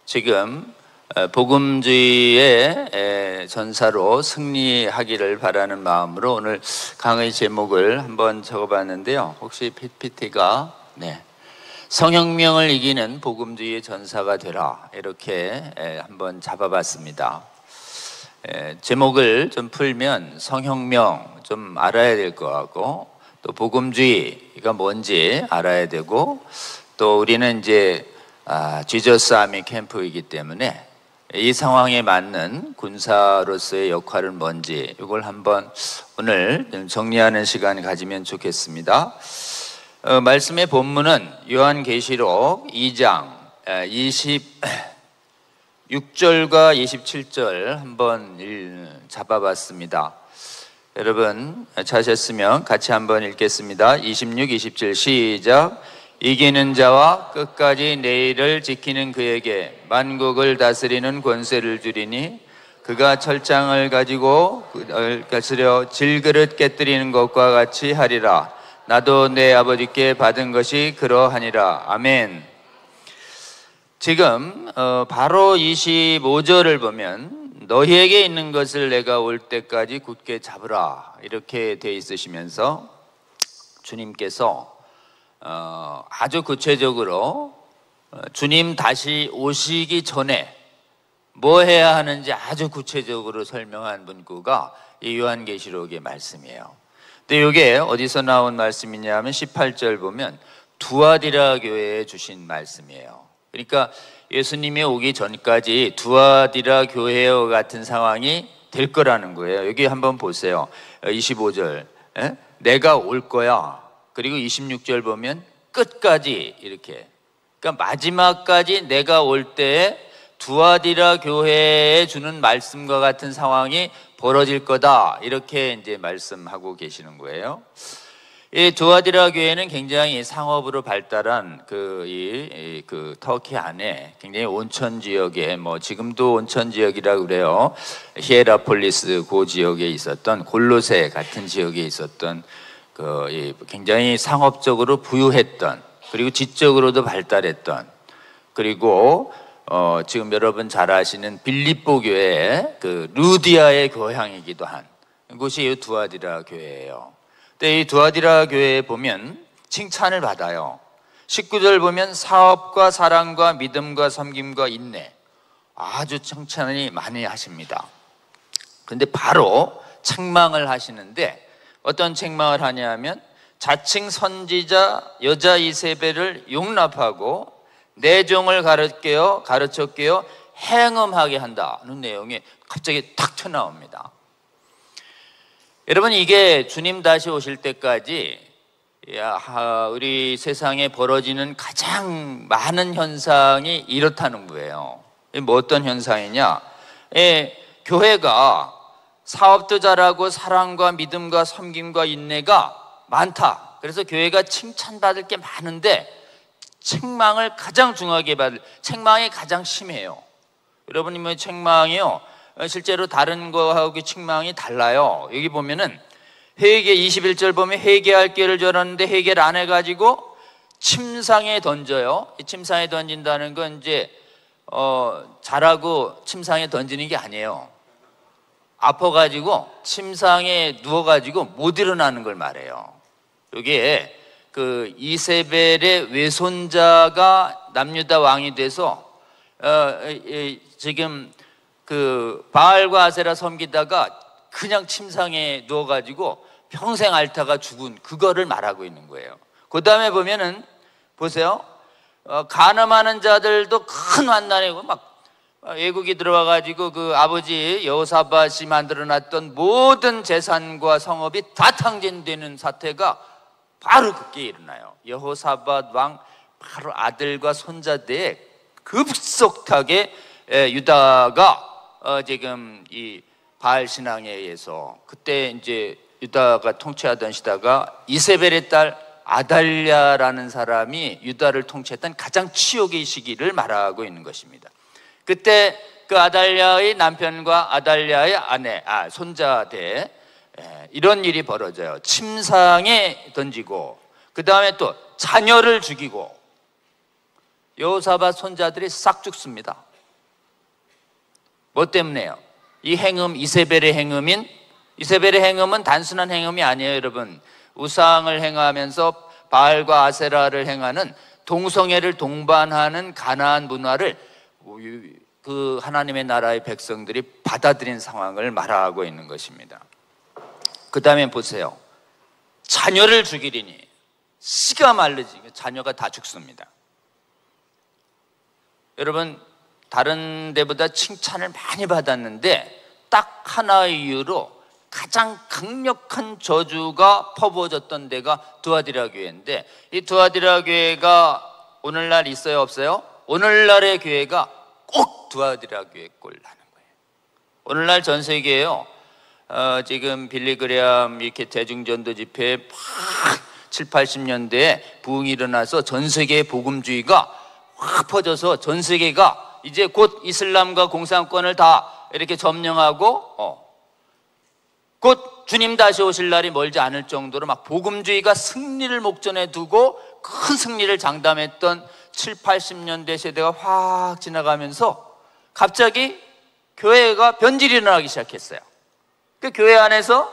지금 복음주의의 전사로 승리하기를 바라는 마음으로 오늘 강의 제목을 한번 적어봤는데요. 혹시 PPT가 성혁명을 이기는 복음주의의 전사가 되라, 이렇게 한번 잡아봤습니다. 제목을 좀 풀면 성혁명 좀 알아야 될 것 같고, 또 복음주의가 뭔지 알아야 되고, 또 우리는 이제 지저스 아미 캠프이기 때문에 이 상황에 맞는 군사로서의 역할은 뭔지, 이걸 한번 오늘 정리하는 시간을 가지면 좋겠습니다. 말씀의 본문은 요한계시록 2장 26절과 27절 한번 잡아봤습니다. 여러분 찾으셨으면 같이 한번 읽겠습니다. 26, 27 시작. 이기는 자와 끝까지 내일을 지키는 그에게 만국을 다스리는 권세를 주리니 그가 철장을 가지고 그를 다스려 질그릇 깨뜨리는 것과 같이 하리라. 나도 내 아버지께 받은 것이 그러하니라. 아멘. 지금 바로 25절을 보면 너희에게 있는 것을 내가 올 때까지 굳게 잡으라, 이렇게 돼 있으시면서 주님께서 아주 구체적으로 주님 다시 오시기 전에 뭐 해야 하는지 아주 구체적으로 설명한 문구가 이 요한계시록의 말씀이에요. 근데 이게 어디서 나온 말씀이냐 하면 18절 보면 두아디라 교회에 주신 말씀이에요. 그러니까 예수님이 오기 전까지 두아디라 교회와 같은 상황이 될 거라는 거예요. 여기 한번 보세요. 25절 내가 올 거야. 그리고 26절 보면 끝까지, 이렇게, 그러니까 마지막까지 내가 올 때에 두아디라 교회에 주는 말씀과 같은 상황이 벌어질 거다, 이렇게 이제 말씀하고 계시는 거예요. 이 두아디라 교회는 굉장히 상업으로 발달한 그 터키 안에 굉장히 온천 지역에, 지금도 온천 지역이라고 그래요. 히에라폴리스 그 지역에 있었던, 골로새 같은 지역에 있었던 굉장히 상업적으로 부유했던, 그리고 지적으로도 발달했던, 그리고 지금 여러분 잘 아시는 빌립보 교회, 루디아의 교향이기도 한 곳이 이 두아디라 교회예요. 근데 이 두아디라 교회에 보면 칭찬을 받아요. 19절 보면 사업과 사랑과 믿음과 섬김과 인내, 아주 칭찬이 많이 하십니다. 근데 바로 책망을 하시는데, 어떤 책망을 하냐면 자칭 선지자 여자 이세벨을 용납하고 내 종을 가르쳐 깨어 행음하게 한다는 내용이 갑자기 탁 튀어나옵니다. 여러분, 이게 주님 다시 오실 때까지 우리 세상에 벌어지는 가장 많은 현상이 이렇다는 거예요. 뭐 어떤 현상이냐? 교회가 사업도 잘하고 사랑과 믿음과 섬김과 인내가 많다. 그래서 교회가 칭찬받을 게 많은데 책망을 가장 중하게 받을, 책망이 가장 심해요. 여러분이 책망이요, 실제로 다른 거하고 책망이 달라요. 여기 보면은 회개 21절 보면 회개할 기회를 줘놨는데 회개를 안 해가지고 침상에 던져요. 이 침상에 던진다는 건 이제 잘하고 침상에 던지는 게 아니에요. 아파가지고 침상에 누워가지고 못 일어나는 걸 말해요. 여기에 이세벨의 외손자가 남유다 왕이 돼서 지금 바알과 아세라 섬기다가 그냥 침상에 누워가지고 평생 앓다가 죽은 그거를 말하고 있는 거예요. 그 다음에 보면은 보세요. 간음하는 자들도 큰 환난에 외국이 들어와가지고 아버지 여호사밧이 만들어놨던 모든 재산과 성업이 다 탕진되는 사태가 바로 그때 일어나요. 여호사밧 왕 바로 아들과 손자들에 급속하게 유다가 지금 이 바알 신앙에 의해서, 그때 이제 유다가 통치하던 시다가 이세벨의 딸 아달랴라는 사람이 유다를 통치했던 가장 치욕의 시기를 말하고 있는 것입니다. 그때 아달랴의 남편과 아달랴의 손자대 이런 일이 벌어져요. 침상에 던지고, 그 다음에 또 자녀를 죽이고, 여호사밧 손자들이 싹 죽습니다. 뭐 때문에요? 이 행음, 이세벨의 행음인, 이세벨의 행음은 단순한 행음이 아니에요, 여러분. 우상을 행하면서 바알과 아세라를 행하는 동성애를 동반하는 가나안 문화를 그 하나님의 나라의 백성들이 받아들인 상황을 말하고 있는 것입니다. 그 다음에 보세요. 자녀를 죽이리니 씨가 마르지 자녀가 다 죽습니다. 여러분, 다른 데보다 칭찬을 많이 받았는데 딱 하나의 이유로 가장 강력한 저주가 퍼부어졌던 데가 두아디라 교회인데, 이 두아디라 교회가 오늘날 있어요, 없어요? 오늘날의 교회가 꼭 두아디라 교회 꼴 나는 거예요. 오늘날 전 세계에요, 지금 빌리그레암 이렇게 대중전도 집회에 막 7, 80년대에 부흥이 일어나서 전 세계의 복음주의가 확 퍼져서 전 세계가 이제 곧 이슬람과 공산권을 다 이렇게 점령하고 곧 주님 다시 오실 날이 멀지 않을 정도로 막 복음주의가 승리를 목전에 두고 큰 승리를 장담했던 7, 80년대 세대가 확 지나가면서 갑자기 교회가 변질이 일어나기 시작했어요. 그 교회 안에서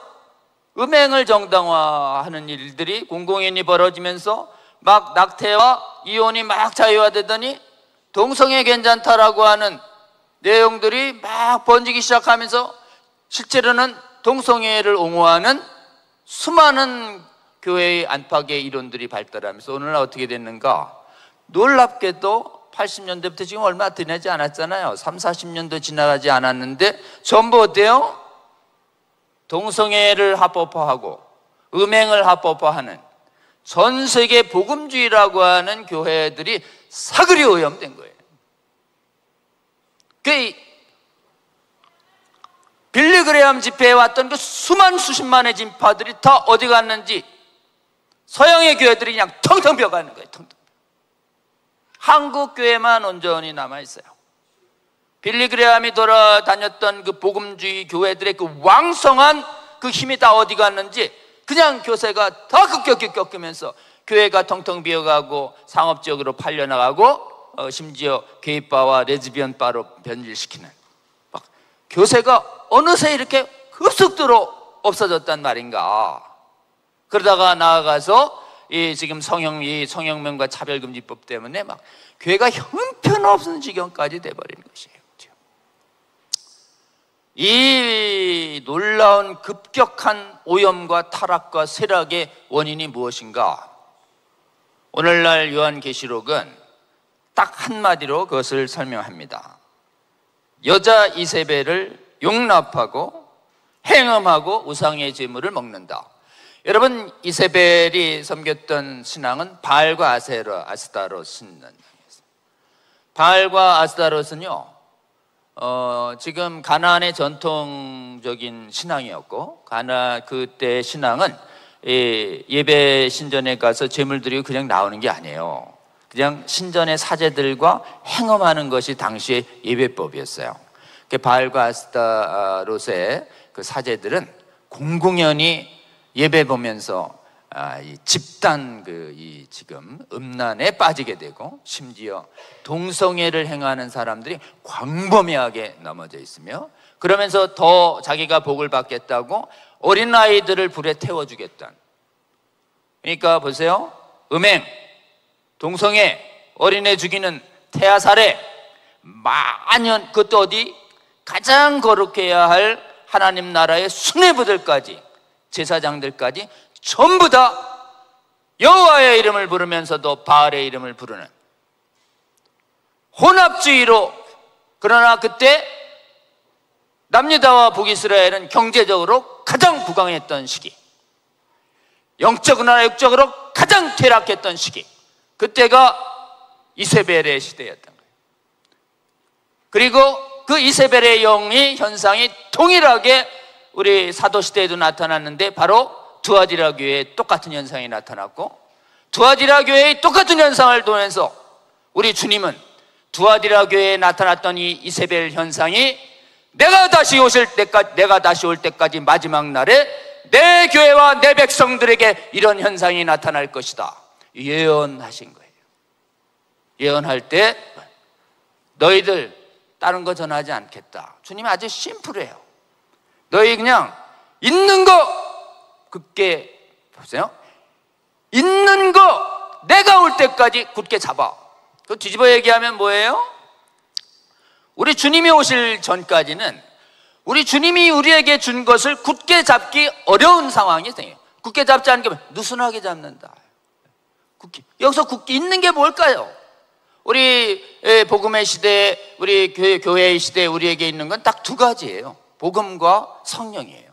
음행을 정당화하는 일들이 공공연히 벌어지면서 막 낙태와 이혼이 막 자유화되더니 동성애 괜찮다라고 하는 내용들이 막 번지기 시작하면서 실제로는 동성애를 옹호하는 수많은 교회의 안팎의 이론들이 발달하면서 오늘날 어떻게 됐는가? 놀랍게도 80년대부터 지금 얼마 지나지 않았잖아요. 3, 40년도 지나가지 않았는데 전부 어때요? 동성애를 합법화하고 음행을 합법화하는 전 세계 복음주의라고 하는 교회들이 사그리 오염된 거예요. 그 빌리그레암 집회에 왔던 그 수십만의 진파들이 다 어디 갔는지 서양의 교회들이 그냥 텅텅 비어가는 거예요. 텅텅. 한국 교회만 온전히 남아있어요. 빌리그레암이 돌아다녔던 그 복음주의 교회들의 그 왕성한 그 힘이 다 어디 갔는지 그냥 교세가 다 급격히 꺾이면서 교회가 텅텅 비어가고 상업적으로 팔려나가고 심지어 게이바와 레즈비언 바로 변질시키는 막 교세가 어느새 이렇게 급속도로 없어졌단 말인가. 그러다가 나아가서 이 지금 성형명과 차별금지법 때문에 막 교회가 형편없는 지경까지 돼버리는 것이에요. 이 놀라운 급격한 오염과 타락과 쇠락의 원인이 무엇인가? 오늘날 요한계시록은 딱 한마디로 그것을 설명합니다. 여자 이세벨을 용납하고 행음하고 우상의 제물을 먹는다. 여러분, 이세벨이 섬겼던 신앙은 바알과 아스타롯 신는. 바알과 아스타롯은요, 지금 가나안의 전통적인 신앙이었고, 그때 신앙은 예배 신전에 가서 제물 드리고 그냥 나오는 게 아니에요. 그냥 신전의 사제들과 행음하는 것이 당시의 예배법이었어요. 바알과 아스타롯의 그 사제들은 공공연히 예배 보면서 이 집단 지금 음란에 빠지게 되고, 심지어 동성애를 행하는 사람들이 광범위하게 넘어져 있으며, 그러면서 더 자기가 복을 받겠다고 어린아이들을 불에 태워주겠다는. 그러니까 보세요, 음행, 동성애, 어린애 죽이는 태아 살해, 만연, 그것도 어디 가장 거룩해야 할 하나님 나라의 수뇌부들까지, 제사장들까지 전부 다 여호와의 이름을 부르면서도 바알의 이름을 부르는 혼합주의로. 그러나 그때 남유다와 북이스라엘은 경제적으로 가장 부강했던 시기, 영적으로나 육적으로 가장 퇴락했던 시기, 그때가 이세벨의 시대였던 거예요. 그리고 그 이세벨의 현상이 동일하게 우리 사도시대에도 나타났는데, 바로 두아디라 교회에 똑같은 현상이 나타났고, 두아디라 교회의 똑같은 현상을 보면서 우리 주님은 두아디라 교회에 나타났던 이 이세벨 현상이 내가 다시 올 때까지 마지막 날에 내 교회와 내 백성들에게 이런 현상이 나타날 것이다 예언하신 거예요. 예언할 때 너희들 다른 거 전하지 않겠다. 주님이 아주 심플해요. 너희 그냥 있는 거 굳게 보세요. 있는 거 내가 올 때까지 굳게 잡아. 그 뒤집어 얘기하면 뭐예요? 우리 주님이 오실 전까지는 우리 주님이 우리에게 준 것을 굳게 잡기 어려운 상황이 생겨요. 굳게 잡지 않는 게 느슨하게 잡는다. 굳게. 여기서 굳게 있는 게 뭘까요? 우리 복음의 시대, 우리 교회의 시대에 우리에게 있는 건 딱 두 가지예요. 복음과 성령이에요.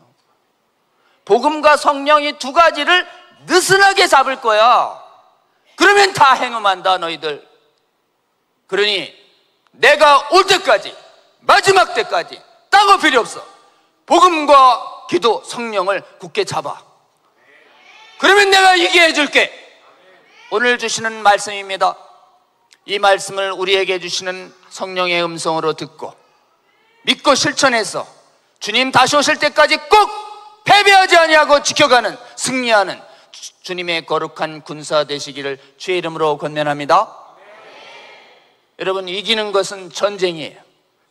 복음과 성령이 두 가지를 느슨하게 잡을 거야. 그러면 다 행음한다 너희들. 그러니 내가 올 때까지, 마지막 때까지 딴 거 필요 없어. 복음과 기도, 성령을 굳게 잡아. 그러면 내가 이기게 해줄게. 오늘 주시는 말씀입니다. 이 말씀을 우리에게 주시는 성령의 음성으로 듣고 믿고 실천해서 주님 다시 오실 때까지 꼭 패배하지 아니하고 지켜가는, 승리하는 주님의 거룩한 군사 되시기를 주의 이름으로 권면합니다. 여러분, 이기는 것은 전쟁이에요.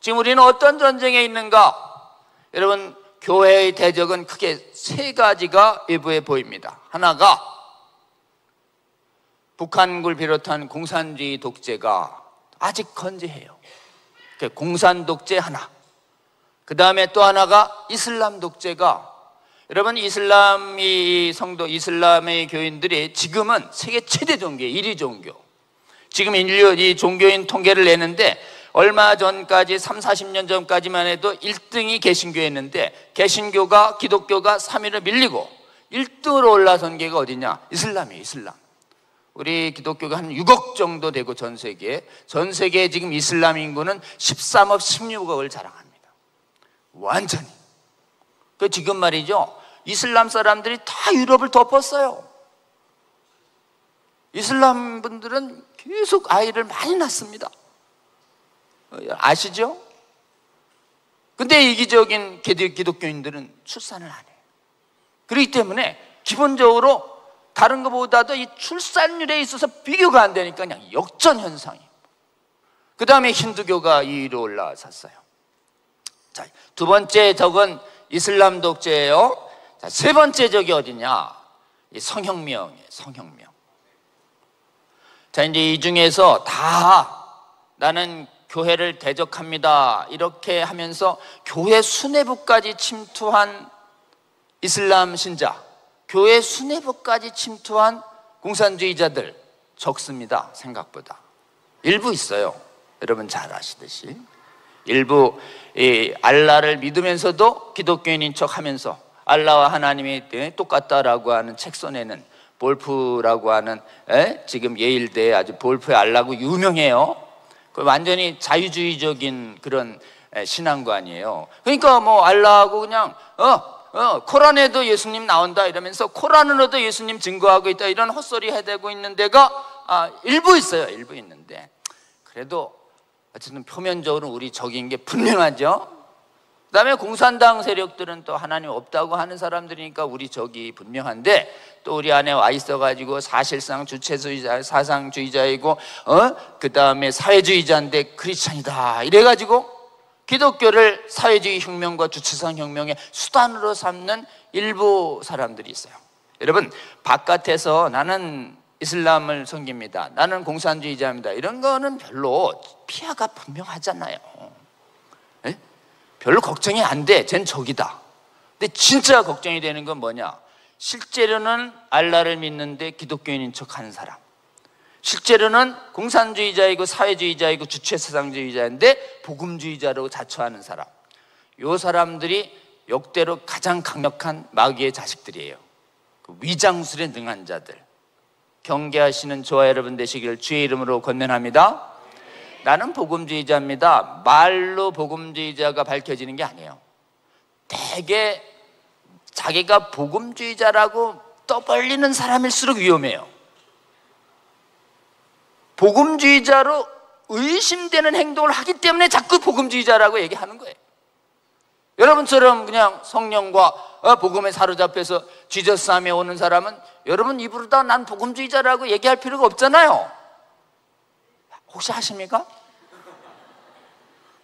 지금 우리는 어떤 전쟁에 있는가? 여러분, 교회의 대적은 크게 세 가지가 외부에 보입니다. 하나가 북한을 비롯한 공산주의 독재가 아직 건재해요. 공산 독재 하나. 그 다음에 또 하나가 이슬람 독재가, 여러분, 이슬람의 성도, 이슬람의 교인들이 지금은 세계 최대 종교예요. 1위 종교. 지금 인류 이 종교인 통계를 내는데 얼마 전까지 30-40년 전까지만 해도 1등이 개신교였는데 개신교가 기독교가 3위를 밀리고 1등으로 올라선 게가 어디냐? 이슬람이에요. 이슬람. 우리 기독교가 한 6억 정도 되고 전 세계에 지금 이슬람 인구는 13억, 16억을 자랑합니다. 완전히. 그 지금 말이죠, 이슬람 사람들이 다 유럽을 덮었어요. 이슬람 분들은 계속 아이를 많이 낳습니다. 아시죠? 근데 이기적인 기독교인들은 출산을 안 해요. 그렇기 때문에 기본적으로 다른 것보다도 이 출산율에 있어서 비교가 안 되니까 그냥 역전 현상이에요. 그 다음에 힌두교가 2위로 올라섰어요. 자, 두 번째 적은 이슬람 독재예요. 자, 세 번째 적이 어디냐? 이 성혁명이에요. 성혁명. 자, 이제 이 중에서 다 나는 교회를 대적합니다 이렇게 하면서 교회 수뇌부까지 침투한 이슬람 신자, 교회 수뇌부까지 침투한 공산주의자들 적습니다. 생각보다. 일부 있어요. 여러분 잘 아시듯이. 일부 알라를 믿으면서도 기독교인인 척하면서 알라와 하나님이 똑같다라고 하는 책 써내는 볼프라고 하는, 지금 예일대에 아주 볼프의 알라고 유명해요. 완전히 자유주의적인 그런 신앙관이에요. 그러니까 뭐 알라하고 그냥 코란에도 예수님 나온다 이러면서 코란으로도 예수님 증거하고 있다 이런 헛소리 해대고 있는 데가 일부 있어요. 일부 있는데 그래도 어쨌든 표면적으로 우리 적인 게 분명하죠. 그 다음에 공산당 세력들은 또 하나님 없다고 하는 사람들이니까 우리 적이 분명한데 또 우리 안에 와 있어가지고 사실상 주체주의자, 사상주의자이고 그 다음에 사회주의자인데 크리스찬이다 이래가지고 기독교를 사회주의 혁명과 주체성 혁명의 수단으로 삼는 일부 사람들이 있어요. 여러분, 바깥에서 나는 이슬람을 섬깁니다, 나는 공산주의자입니다 이런 거는 별로 피하가 분명하잖아요. 에? 별로 걱정이 안 돼. 쟨 적이다. 근데 진짜 걱정이 되는 건 뭐냐? 실제로는 알라를 믿는데 기독교인인 척하는 사람, 실제로는 공산주의자이고 사회주의자이고 주체사상주의자인데 복음주의자로 자처하는 사람, 이 사람들이 역대로 가장 강력한 마귀의 자식들이에요. 그 위장술에 능한 자들. 경계하시는 저와 여러분 되시기를 주의 이름으로 권면합니다. 나는 복음주의자입니다. 말로 복음주의자가 밝혀지는 게 아니에요. 되게 자기가 복음주의자라고 떠벌리는 사람일수록 위험해요. 복음주의자로 의심되는 행동을 하기 때문에 자꾸 복음주의자라고 얘기하는 거예요. 여러분처럼 그냥 성령과 복음에 사로잡혀서 지저스함에 오는 사람은 여러분 입으로 다 난 복음주의자라고 얘기할 필요가 없잖아요. 혹시 하십니까?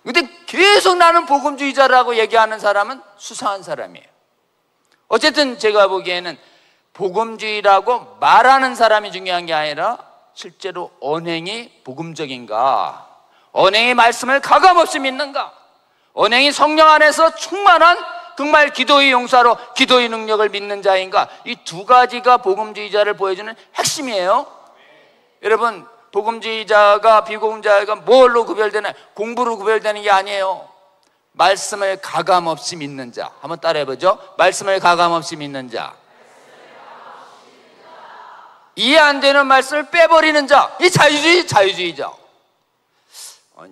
근데 계속 나는 복음주의자라고 얘기하는 사람은 수상한 사람이에요. 어쨌든 제가 보기에는 복음주의라고 말하는 사람이 중요한 게 아니라 실제로 언행이 복음적인가, 언행이 말씀을 가감없이 믿는가, 언행이 성령 안에서 충만한 정말 기도의 용사로 기도의 능력을 믿는 자인가, 이 두 가지가 복음주의자를 보여주는 핵심이에요. 여러분, 복음주의자가 비복음주의자가 뭘로 구별되나? 공부로 구별되는 게 아니에요. 말씀을 가감없이 믿는 자. 한번 따라해보죠. 말씀을 가감없이 믿는 자. 이해 안 되는 말씀을 빼버리는 자. 이 자유주의자.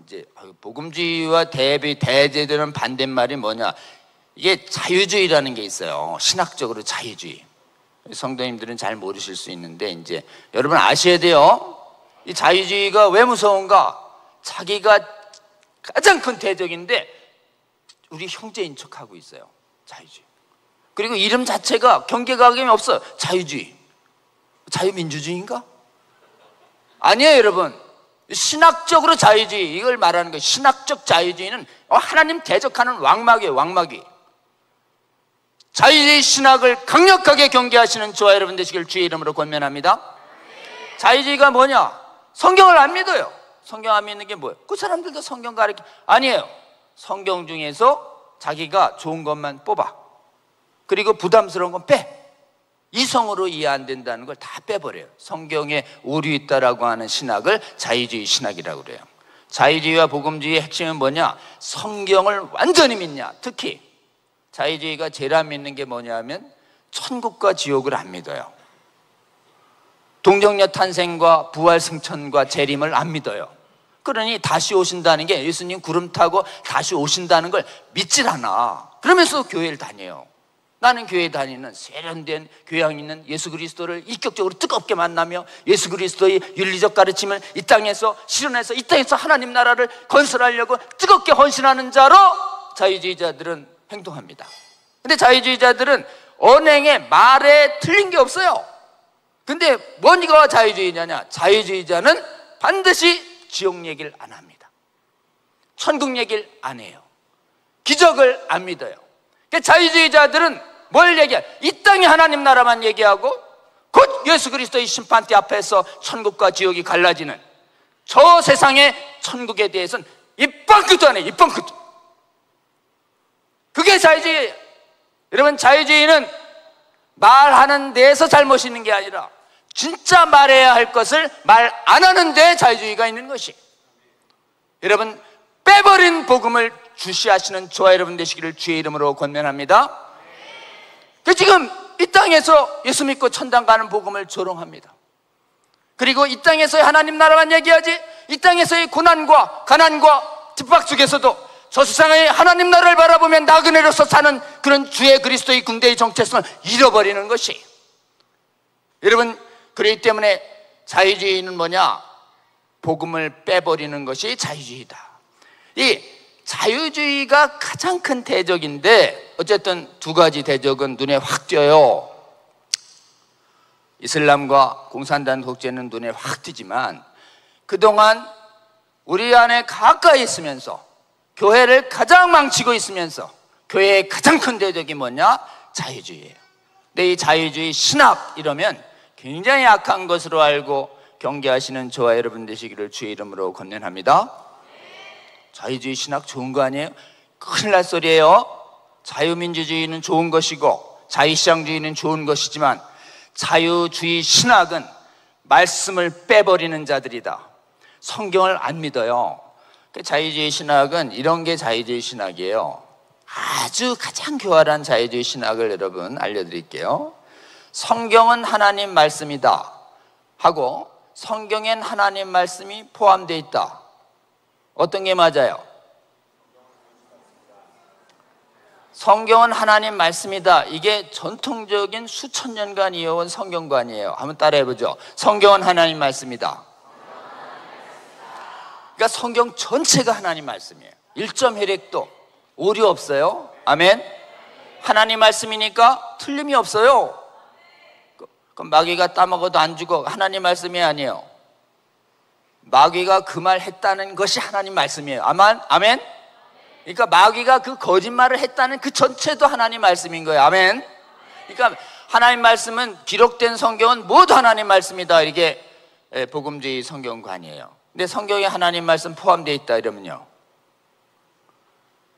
이제 복음주의와 대제되는 반대말이 뭐냐? 이게 자유주의라는 게 있어요. 신학적으로 자유주의. 성도님들은 잘 모르실 수 있는데 이제 여러분 아셔야 돼요. 이 자유주의가 왜 무서운가? 자기가 가장 큰 대적인데 우리 형제인 척하고 있어요. 자유주의. 그리고 이름 자체가 경계각음이 없어요. 자유주의. 자유민주주의인가? 아니에요, 여러분. 신학적으로 자유주의, 이걸 말하는 거예요. 신학적 자유주의는 하나님 대적하는 왕막이에요. 왕막이. 자유주의 신학을 강력하게 경계하시는 저와 여러분 되시길 주의 이름으로 권면합니다. 자유주의가 뭐냐? 성경을 안 믿어요. 성경 안 믿는 게 뭐예요? 그 사람들도 성경 가르쳐. 아니에요. 성경 중에서 자기가 좋은 것만 뽑아. 그리고 부담스러운 건 빼. 이성으로 이해 안 된다는 걸 다 빼버려요. 성경에 오류 있다라고 하는 신학을 자유주의 신학이라고 그래요. 자유주의와 복음주의의 핵심은 뭐냐? 성경을 완전히 믿냐. 특히 자유주의가 제일 안 믿는 게 뭐냐면 천국과 지옥을 안 믿어요. 동정녀 탄생과 부활 승천과 재림을 안 믿어요. 그러니 다시 오신다는 게, 예수님 구름 타고 다시 오신다는 걸 믿질 않아. 그러면서 교회를 다녀요. 나는 교회 다니는 세련된 교양 있는 예수 그리스도를 인격적으로 뜨겁게 만나며 예수 그리스도의 윤리적 가르침을 이 땅에서 실현해서 이 땅에서 하나님 나라를 건설하려고 뜨겁게 헌신하는 자로 자유주의자들은 행동합니다. 근데 자유주의자들은 언행에 말에 틀린 게 없어요. 근데 뭔가 자유주의자냐? 자유주의자는 반드시 지옥 얘기를 안 합니다. 천국 얘기를 안 해요. 기적을 안 믿어요. 자유주의자들은 뭘 얘기해? 이 땅에 하나님 나라만 얘기하고 곧 예수 그리스도의 심판대 앞에서 천국과 지옥이 갈라지는 저 세상의 천국에 대해서는 입방긋도 안 해. 입방긋도. 그게 자유주의예요. 여러분, 자유주의는 말하는 데에서 잘못이 있는 게 아니라 진짜 말해야 할 것을 말 안 하는 데 자유주의가 있는 것이. 여러분, 빼버린 복음을 주시하시는 저와 여러분 되시기를 주의 이름으로 권면합니다. 지금 이 땅에서 예수 믿고 천당 가는 복음을 조롱합니다. 그리고 이 땅에서의 하나님 나라만 얘기하지, 이 땅에서의 고난과 가난과 핍박 속에서도 저 세상의 하나님 나라를 바라보면 나그네로서 사는 그런 주의 그리스도의 군대의 정체성을 잃어버리는 것이. 여러분, 그렇기 때문에 자유주의는 뭐냐? 복음을 빼버리는 것이 자유주의다. 이 자유주의가 가장 큰 대적인데, 어쨌든 두 가지 대적은 눈에 확 띄어요. 이슬람과 공산당 독재는 눈에 확 띄지만 그동안 우리 안에 가까이 있으면서 교회를 가장 망치고 있으면서 교회의 가장 큰 대적이 뭐냐? 자유주의예요. 근데 이 자유주의 신학 이러면 굉장히 악한 것으로 알고 경계하시는 저와 여러분 되시기를 주의 이름으로 권면합니다. 자유주의 신학 좋은 거 아니에요? 큰일 날 소리예요. 자유민주주의는 좋은 것이고 자유시장주의는 좋은 것이지만 자유주의 신학은 말씀을 빼버리는 자들이다. 성경을 안 믿어요. 자유주의 신학은 이런 게 자유주의 신학이에요. 아주 가장 교활한 자유주의 신학을 여러분 알려드릴게요. 성경은 하나님 말씀이다 하고 성경엔 하나님 말씀이 포함되어 있다. 어떤 게 맞아요? 성경은 하나님 말씀이다. 이게 전통적인 수천 년간 이어온 성경관이에요. 한번 따라해보죠. 성경은 하나님 말씀이다. 그러니까 성경 전체가 하나님 말씀이에요. 1점 혈액도 오류 없어요. 아멘. 하나님 말씀이니까 틀림이 없어요. 그럼 마귀가 따먹어도 안 죽어. 하나님 말씀이 아니에요. 마귀가 그 말 했다는 것이 하나님 말씀이에요. 아멘? 그러니까 마귀가 그 거짓말을 했다는 그 전체도 하나님 말씀인 거예요. 아멘? 그러니까 하나님 말씀은 기록된 성경은 모두 하나님 말씀이다. 이게 복음주의 성경관이에요. 근데 성경에 하나님 말씀 포함되어 있다 이러면요,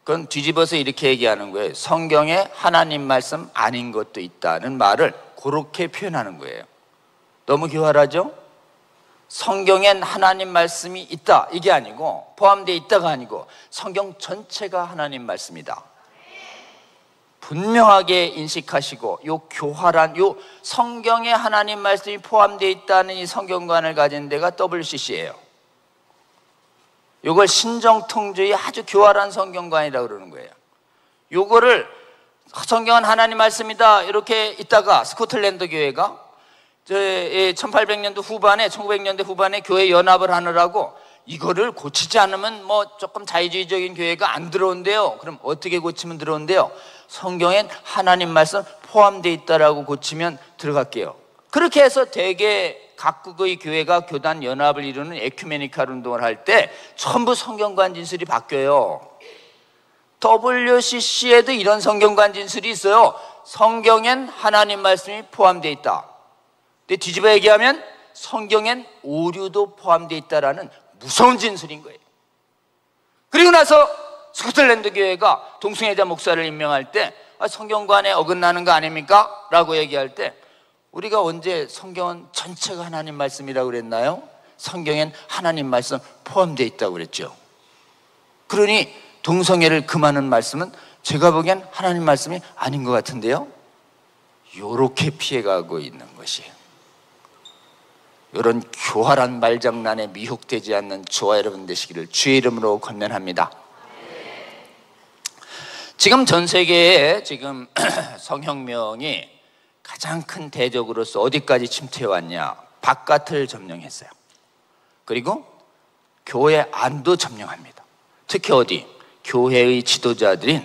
그건 뒤집어서 이렇게 얘기하는 거예요. 성경에 하나님 말씀 아닌 것도 있다는 말을 그렇게 표현하는 거예요. 너무 교활하죠? 성경엔 하나님 말씀이 있다 이게 아니고, 포함되어 있다가 아니고 성경 전체가 하나님 말씀이다. 분명하게 인식하시고, 요 교활한 요 성경에 하나님 말씀이 포함되어 있다는 이 성경관을 가진 데가 WCC예요. 요걸 신정통주의 아주 교활한 성경관이라고 그러는 거예요. 요거를 성경은 하나님 말씀이다 이렇게 있다가 스코틀랜드 교회가 1800년도 후반에 1900년대 후반에 교회 연합을 하느라고 이거를 고치지 않으면 뭐 조금 자유주의적인 교회가 안 들어온대요. 그럼 어떻게 고치면 들어온대요? 성경엔 하나님 말씀 포함되어 있다라고 고치면 들어갈게요. 그렇게 해서 대개 각국의 교회가 교단 연합을 이루는 에큐메니칼 운동을 할 때 전부 성경관 진술이 바뀌어요. WCC에도 이런 성경관 진술이 있어요. 성경엔 하나님 말씀이 포함되어 있다. 근데 뒤집어 얘기하면 성경엔 오류도 포함되어 있다라는 무서운 진술인 거예요. 그리고 나서 스코틀랜드 교회가 동승혜자 목사를 임명할 때 성경관에 어긋나는 거 아닙니까? 라고 얘기할 때 우리가 언제 성경은 전체가 하나님 말씀이라고 그랬나요? 성경엔 하나님 말씀 포함되어 있다고 그랬죠. 그러니 동성애를 금하는 말씀은 제가 보기엔 하나님 말씀이 아닌 것 같은데요, 요렇게 피해가고 있는 것이에요. 이런 교활한 말장난에 미혹되지 않는 저와 여러분 되시기를 주의 이름으로 권면합니다. 지금 전 세계에 지금 성혁명이 가장 큰 대적으로서 어디까지 침투해 왔냐? 바깥을 점령했어요. 그리고 교회 안도 점령합니다. 특히 어디? 교회의 지도자들인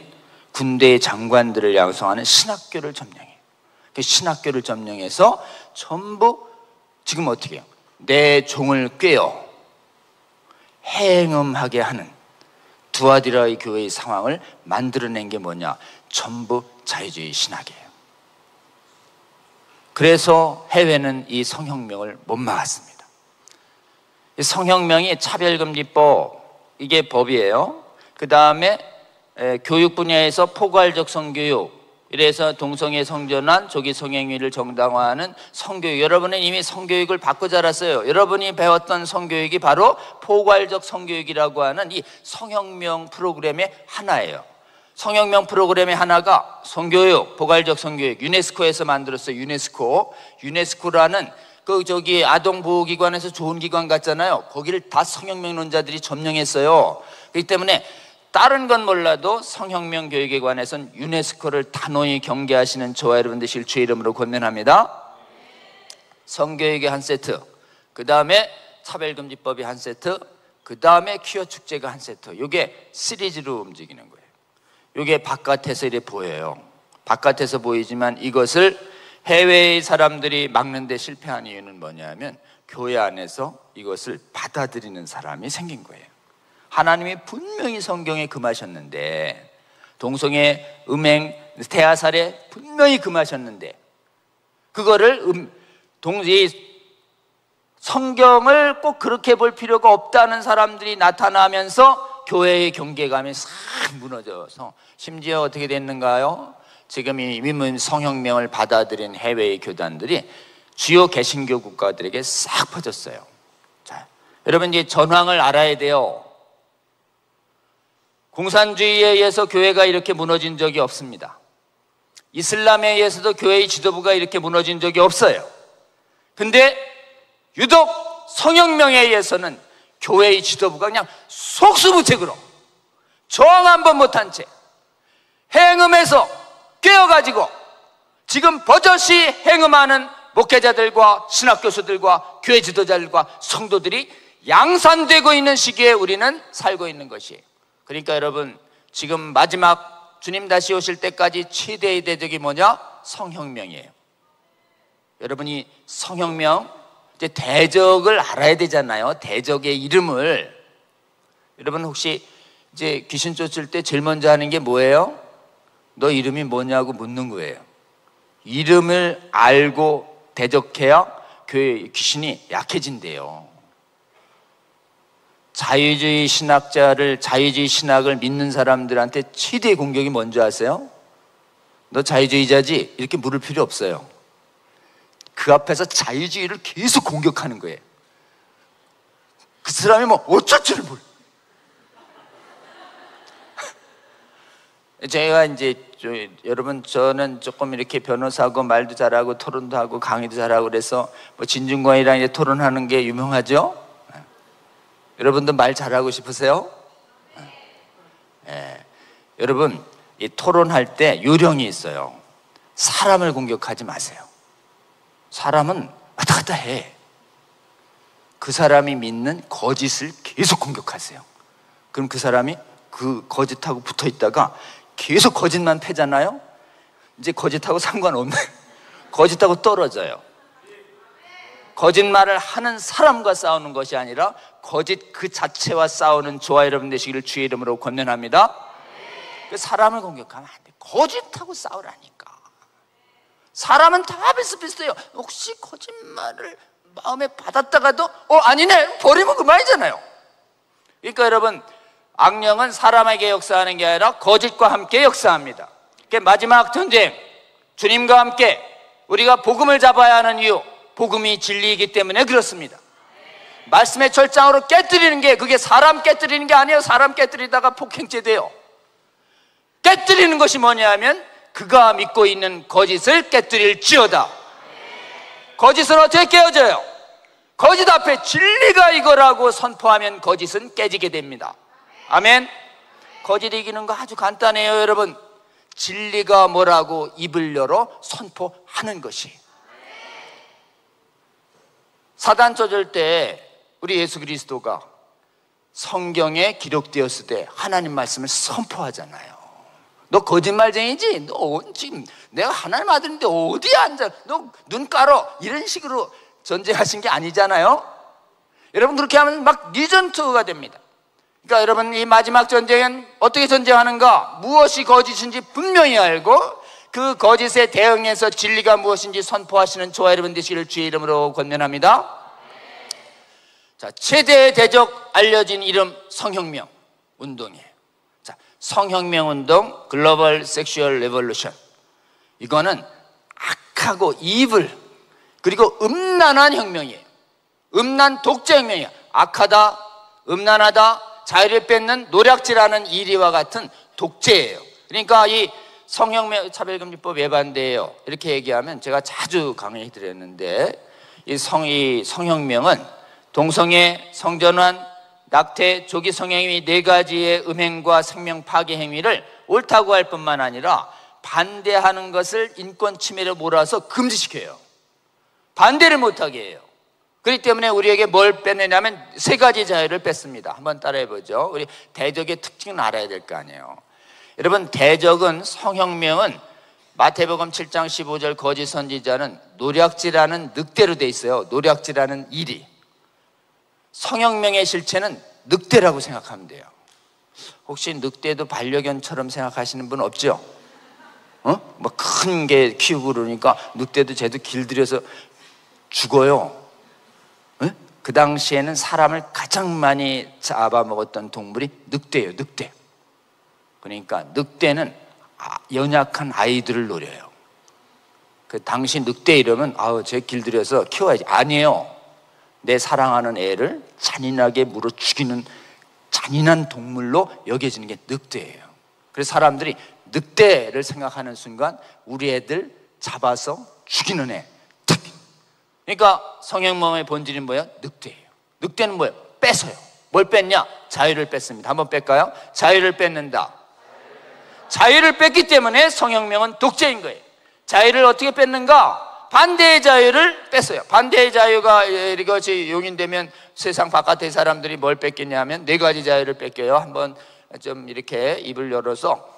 군대의 장관들을 양성하는 신학교를 점령해요. 그 신학교를 점령해서 전부 지금 어떻게 해요? 내 종을 꿰어 행음하게 하는 두아디라의 교회의 상황을 만들어낸 게 뭐냐? 전부 자유주의 신학이에요. 그래서 해외는 이 성혁명을 못 막았습니다. 이 성혁명이 차별금지법, 이게 법이에요. 그 다음에 교육 분야에서 포괄적 성교육, 이래서 동성애 성전환, 조기 성행위를 정당화하는 성교육. 여러분은 이미 성교육을 받고 자랐어요. 여러분이 배웠던 성교육이 바로 포괄적 성교육이라고 하는 이 성혁명 프로그램의 하나예요. 성혁명 프로그램의 하나가 성교육, 포괄적 성교육, 유네스코에서 만들었어요. 유네스코라는 아동보호기관에서 좋은 기관 같잖아요. 거기를 다 성혁명론자들이 점령했어요. 그렇기 때문에 다른 건 몰라도 성혁명 교육에 관해서는 유네스코를 단호히 경계하시는 저와 여러분 되실 주의 이름으로 권면합니다. 성교육의 한 세트, 그 다음에 차별금지법이 한 세트, 그 다음에 퀴어 축제가 한 세트. 이게 시리즈로 움직이는 거예요. 이게 바깥에서 이렇게 보여요. 바깥에서 보이지만 이것을 해외의 사람들이 막는 데 실패한 이유는 뭐냐면 교회 안에서 이것을 받아들이는 사람이 생긴 거예요. 하나님이 분명히 성경에 금하셨는데, 동성애, 음행, 태아살에 분명히 금하셨는데, 그거를 성경을 꼭 그렇게 볼 필요가 없다는 사람들이 나타나면서 교회의 경계감이 싹 무너져서, 심지어 어떻게 됐는가요? 지금 이미 성혁명을 받아들인 해외의 교단들이 주요 개신교 국가들에게 싹 퍼졌어요. 자, 여러분 이제 전황을 알아야 돼요. 공산주의에 의해서 교회가 이렇게 무너진 적이 없습니다. 이슬람에 의해서도 교회의 지도부가 이렇게 무너진 적이 없어요. 근데 유독 성혁명에 의해서는 교회의 지도부가 그냥 속수무책으로 저항 한번 못한 채 행음해서 깨어가지고 지금 버젓이 행음하는 목회자들과 신학교수들과 교회 지도자들과 성도들이 양산되고 있는 시기에 우리는 살고 있는 것이에요. 그러니까 여러분, 지금 마지막 주님 다시 오실 때까지 최대의 대적이 뭐냐? 성혁명이에요. 여러분이 성혁명, 이제 대적을 알아야 되잖아요. 대적의 이름을. 여러분 혹시 이제 귀신 쫓을 때 제일 먼저 하는 게 뭐예요? 너 이름이 뭐냐고 묻는 거예요. 이름을 알고 대적해야 교회 귀신이 약해진대요. 자유주의 신학을 믿는 사람들한테 최대의 공격이 뭔지 아세요? 너 자유주의자지? 이렇게 물을 필요 없어요. 그 앞에서 자유주의를 계속 공격하는 거예요. 그 사람이 뭐 어쩔 줄 몰라. 제가 이제 여러분 저는 조금 이렇게 변호사고 말도 잘하고 토론도 하고 강의도 잘하고 그래서 뭐 진중권이랑 이제 토론하는 게 유명하죠. 여러분도 말 잘하고 싶으세요? 여러분 이 토론할 때 요령이 있어요. 사람을 공격하지 마세요. 사람은 왔다 갔다 해. 그 사람이 믿는 거짓을 계속 공격하세요. 그럼 그 사람이 그 거짓하고 붙어 있다가 계속 거짓만 패잖아요. 이제 거짓하고 상관없네. 거짓하고 떨어져요. 거짓말을 하는 사람과 싸우는 것이 아니라 거짓 그 자체와 싸우는 저와 여러분 되시기를 주의 이름으로 권면합니다. 그 사람을 공격하면 안 돼. 거짓하고 싸우라니까. 사람은 다 비슷비슷해요. 혹시 거짓말을 마음에 받았다가도 아니네 버리면 그만이잖아요. 그러니까 여러분 악령은 사람에게 역사하는 게 아니라 거짓과 함께 역사합니다. 마지막 전쟁, 주님과 함께 우리가 복음을 잡아야 하는 이유, 복음이 진리이기 때문에 그렇습니다. 말씀의 철장으로 깨뜨리는 게 그게 사람 깨뜨리는 게 아니에요. 사람 깨뜨리다가 폭행죄 돼요. 깨뜨리는 것이 뭐냐면 그가 믿고 있는 거짓을 깨뜨릴지어다. 거짓은 어떻게 깨어져요? 거짓 앞에 진리가 이거라고 선포하면 거짓은 깨지게 됩니다. 아멘. 거짓 이기는 거 아주 간단해요. 여러분 진리가 뭐라고 입을 열어 선포하는 것이. 사단 쫓을 때 우리 예수 그리스도가 성경에 기록되었을 때 하나님 말씀을 선포하잖아요. 너 거짓말쟁이지? 너 지금 내가 하나님 아들인데 어디에 앉아? 너 눈 깔어. 이런 식으로 전쟁하신 게 아니잖아요. 여러분 그렇게 하면 막 리전투가 됩니다. 그러니까 여러분 이 마지막 전쟁은 어떻게 전쟁하는가? 무엇이 거짓인지 분명히 알고 그 거짓에 대응해서 진리가 무엇인지 선포하시는 저와 여러분 되시기를 주의 이름으로 권면합니다. 자, 최대의 대적 알려진 이름 성혁명 운동이에요. 자, 성혁명 운동 글로벌 섹슈얼 레볼루션. 이거는 악하고 이블 그리고 음란한 혁명이에요. 음란 독재 혁명이에요. 악하다, 음란하다, 자유를 뺏는 노략질하는 이리와 같은 독재예요. 그러니까 이 성혁명 차별금지법 외반대예요. 이렇게 얘기하면 제가 자주 강의해 드렸는데 이 성혁명은 동성애, 성전환, 낙태, 조기 성행위 4가지의 음행과 생명 파괴 행위를 옳다고 할 뿐만 아니라 반대하는 것을 인권 침해로 몰아서 금지시켜요. 반대를 못하게 해요. 그렇기 때문에 우리에게 뭘 뺏느냐면 3가지 자유를 뺐습니다. 한번 따라해 보죠. 우리 대적의 특징을 알아야 될 거 아니에요. 여러분 대적은 성혁명은 마태복음 7장 15절 거짓 선지자는 노략질하는 늑대로 돼 있어요. 노략질하는 일이. 성혁명의 실체는 늑대라고 생각하면 돼요. 혹시 늑대도 반려견처럼 생각하시는 분 없죠? 뭐 큰 게 키우고 그러니까 늑대도 쟤도 길들여서 죽어요. 그 당시에는 사람을 가장 많이 잡아먹었던 동물이 늑대예요. 늑대. 그러니까 늑대는 연약한 아이들을 노려요. 그 당시 늑대 이러면 쟤 길들여서 키워야지. 아니에요. 내 사랑하는 애를 잔인하게 물어 죽이는 잔인한 동물로 여겨지는 게 늑대예요. 그래서 사람들이 늑대를 생각하는 순간 우리 애들 잡아서 죽이는 애. 그러니까 성혁명의 본질이 뭐예요? 늑대예요. 늑대는 뭐예요? 뺏어요. 뭘 뺐냐? 자유를 뺐습니다. 한번 뺄까요? 자유를 뺏는다. 자유를 뺐기 때문에 성혁명은 독재인 거예요. 자유를 어떻게 뺐는가? 반대의 자유를 뺐어요. 반대의 자유가 이것이 용인되면 세상 바깥의 사람들이 뭘 뺐겠냐 하면 4가지 자유를 뺏겨요. 한번 좀 이렇게 입을 열어서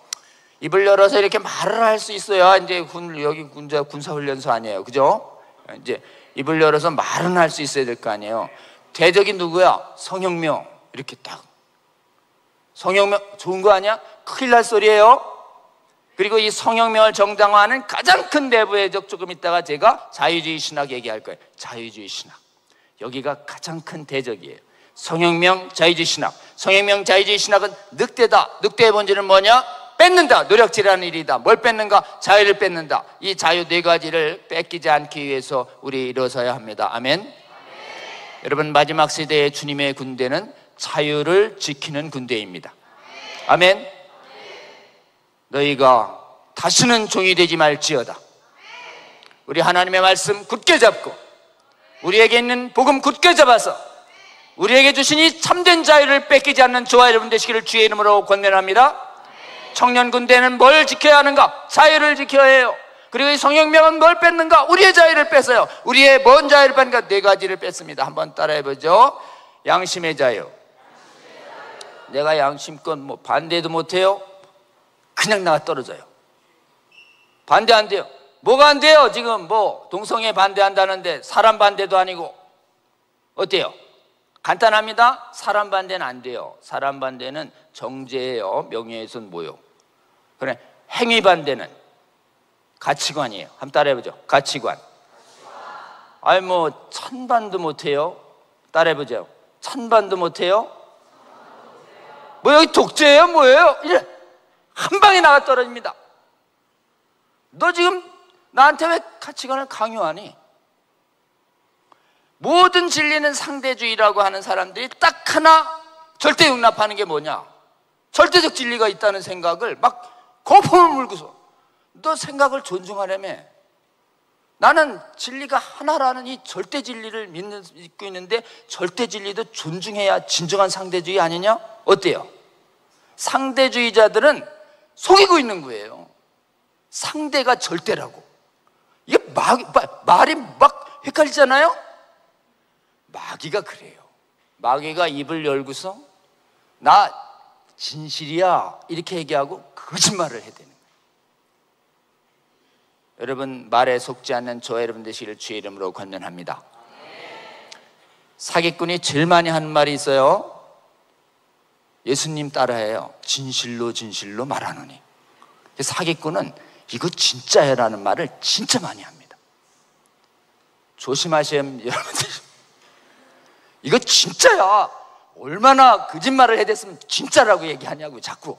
이렇게 말을 할 수 있어야 이제 여기 군사훈련소 아니에요. 그죠? 이제 입을 열어서 말은 할 수 있어야 될 거 아니에요. 대적이 누구야? 성혁명. 이렇게 딱. 성혁명 좋은 거 아니야? 큰일 날 소리예요. 그리고 이 성혁명을 정당화하는 가장 큰 내부의 적, 조금 있다가 제가 자유주의 신학 얘기할 거예요. 자유주의 신학. 여기가 가장 큰 대적이에요. 성혁명 자유주의 신학. 성혁명 자유주의 신학은 늑대다. 늑대의 본질은 뭐냐? 뺏는다. 노력질하는 일이다. 뭘 뺏는가? 자유를 뺏는다. 이 자유 네 가지를 뺏기지 않기 위해서 우리 일어서야 합니다. 아멘. 여러분, 마지막 세대의 주님의 군대는 자유를 지키는 군대입니다. 아멘. 너희가 다시는 종이 되지 말지어다. 우리 하나님의 말씀 굳게 잡고 우리에게 있는 복음 굳게 잡아서 우리에게 주신 이 참된 자유를 뺏기지 않는 저와 여러분 되시기를 주의 이름으로 권면합니다. 청년 군대는 뭘 지켜야 하는가? 자유를 지켜야 해요. 그리고 이 성혁명은 뭘 뺏는가? 우리의 자유를 뺏어요. 우리의 뭔 자유를 뺏는가? 네 가지를 뺏습니다. 한번 따라해보죠. 양심의 자유. 내가 양심껏 뭐 반대도 못해요. 그냥 나가 떨어져요. 반대 안 돼요. 뭐가 안 돼요? 지금 뭐 동성애 반대한다는데 사람 반대도 아니고. 어때요? 간단합니다. 사람 반대는 안 돼요. 사람 반대는 정죄예요. 명예훼손 모욕. 그래, 행위 반대는 가치관이에요. 한번 따라해보죠. 가치관. 아니 뭐 찬반도 못해요. 따라해보죠. 찬반도 못해요. 뭐 여기 독재예요? 뭐예요? 이래 한 방에 나가 떨어집니다. 너 지금 나한테 왜 가치관을 강요하니? 모든 진리는 상대주의라고 하는 사람들이 딱 하나 절대 용납하는 게 뭐냐? 절대적 진리가 있다는 생각을 막 거품을 물고서 너 생각을 존중하려며 나는 진리가 하나라는 이 절대 진리를 믿고 있는데 절대 진리도 존중해야 진정한 상대주의 아니냐? 어때요? 상대주의자들은 속이고 있는 거예요. 상대가 절대라고. 이게 말이 막 헷갈리잖아요? 마귀가 그래요. 마귀가 입을 열고서 나 진실이야 이렇게 얘기하고 거짓말을 해대는 거예요. 여러분, 말에 속지 않는 저와 여러분 되시기를 주의 이름으로 권면합니다. 사기꾼이 제일 많이 하는 말이 있어요. 예수님 따라해요. 진실로 진실로 말하노니. 사기꾼은 이거 진짜야 라는 말을 진짜 많이 합니다. 조심하셔야 여러분들. 이거 진짜야. 얼마나 거짓말을 해댔으면 진짜라고 얘기하냐고 자꾸.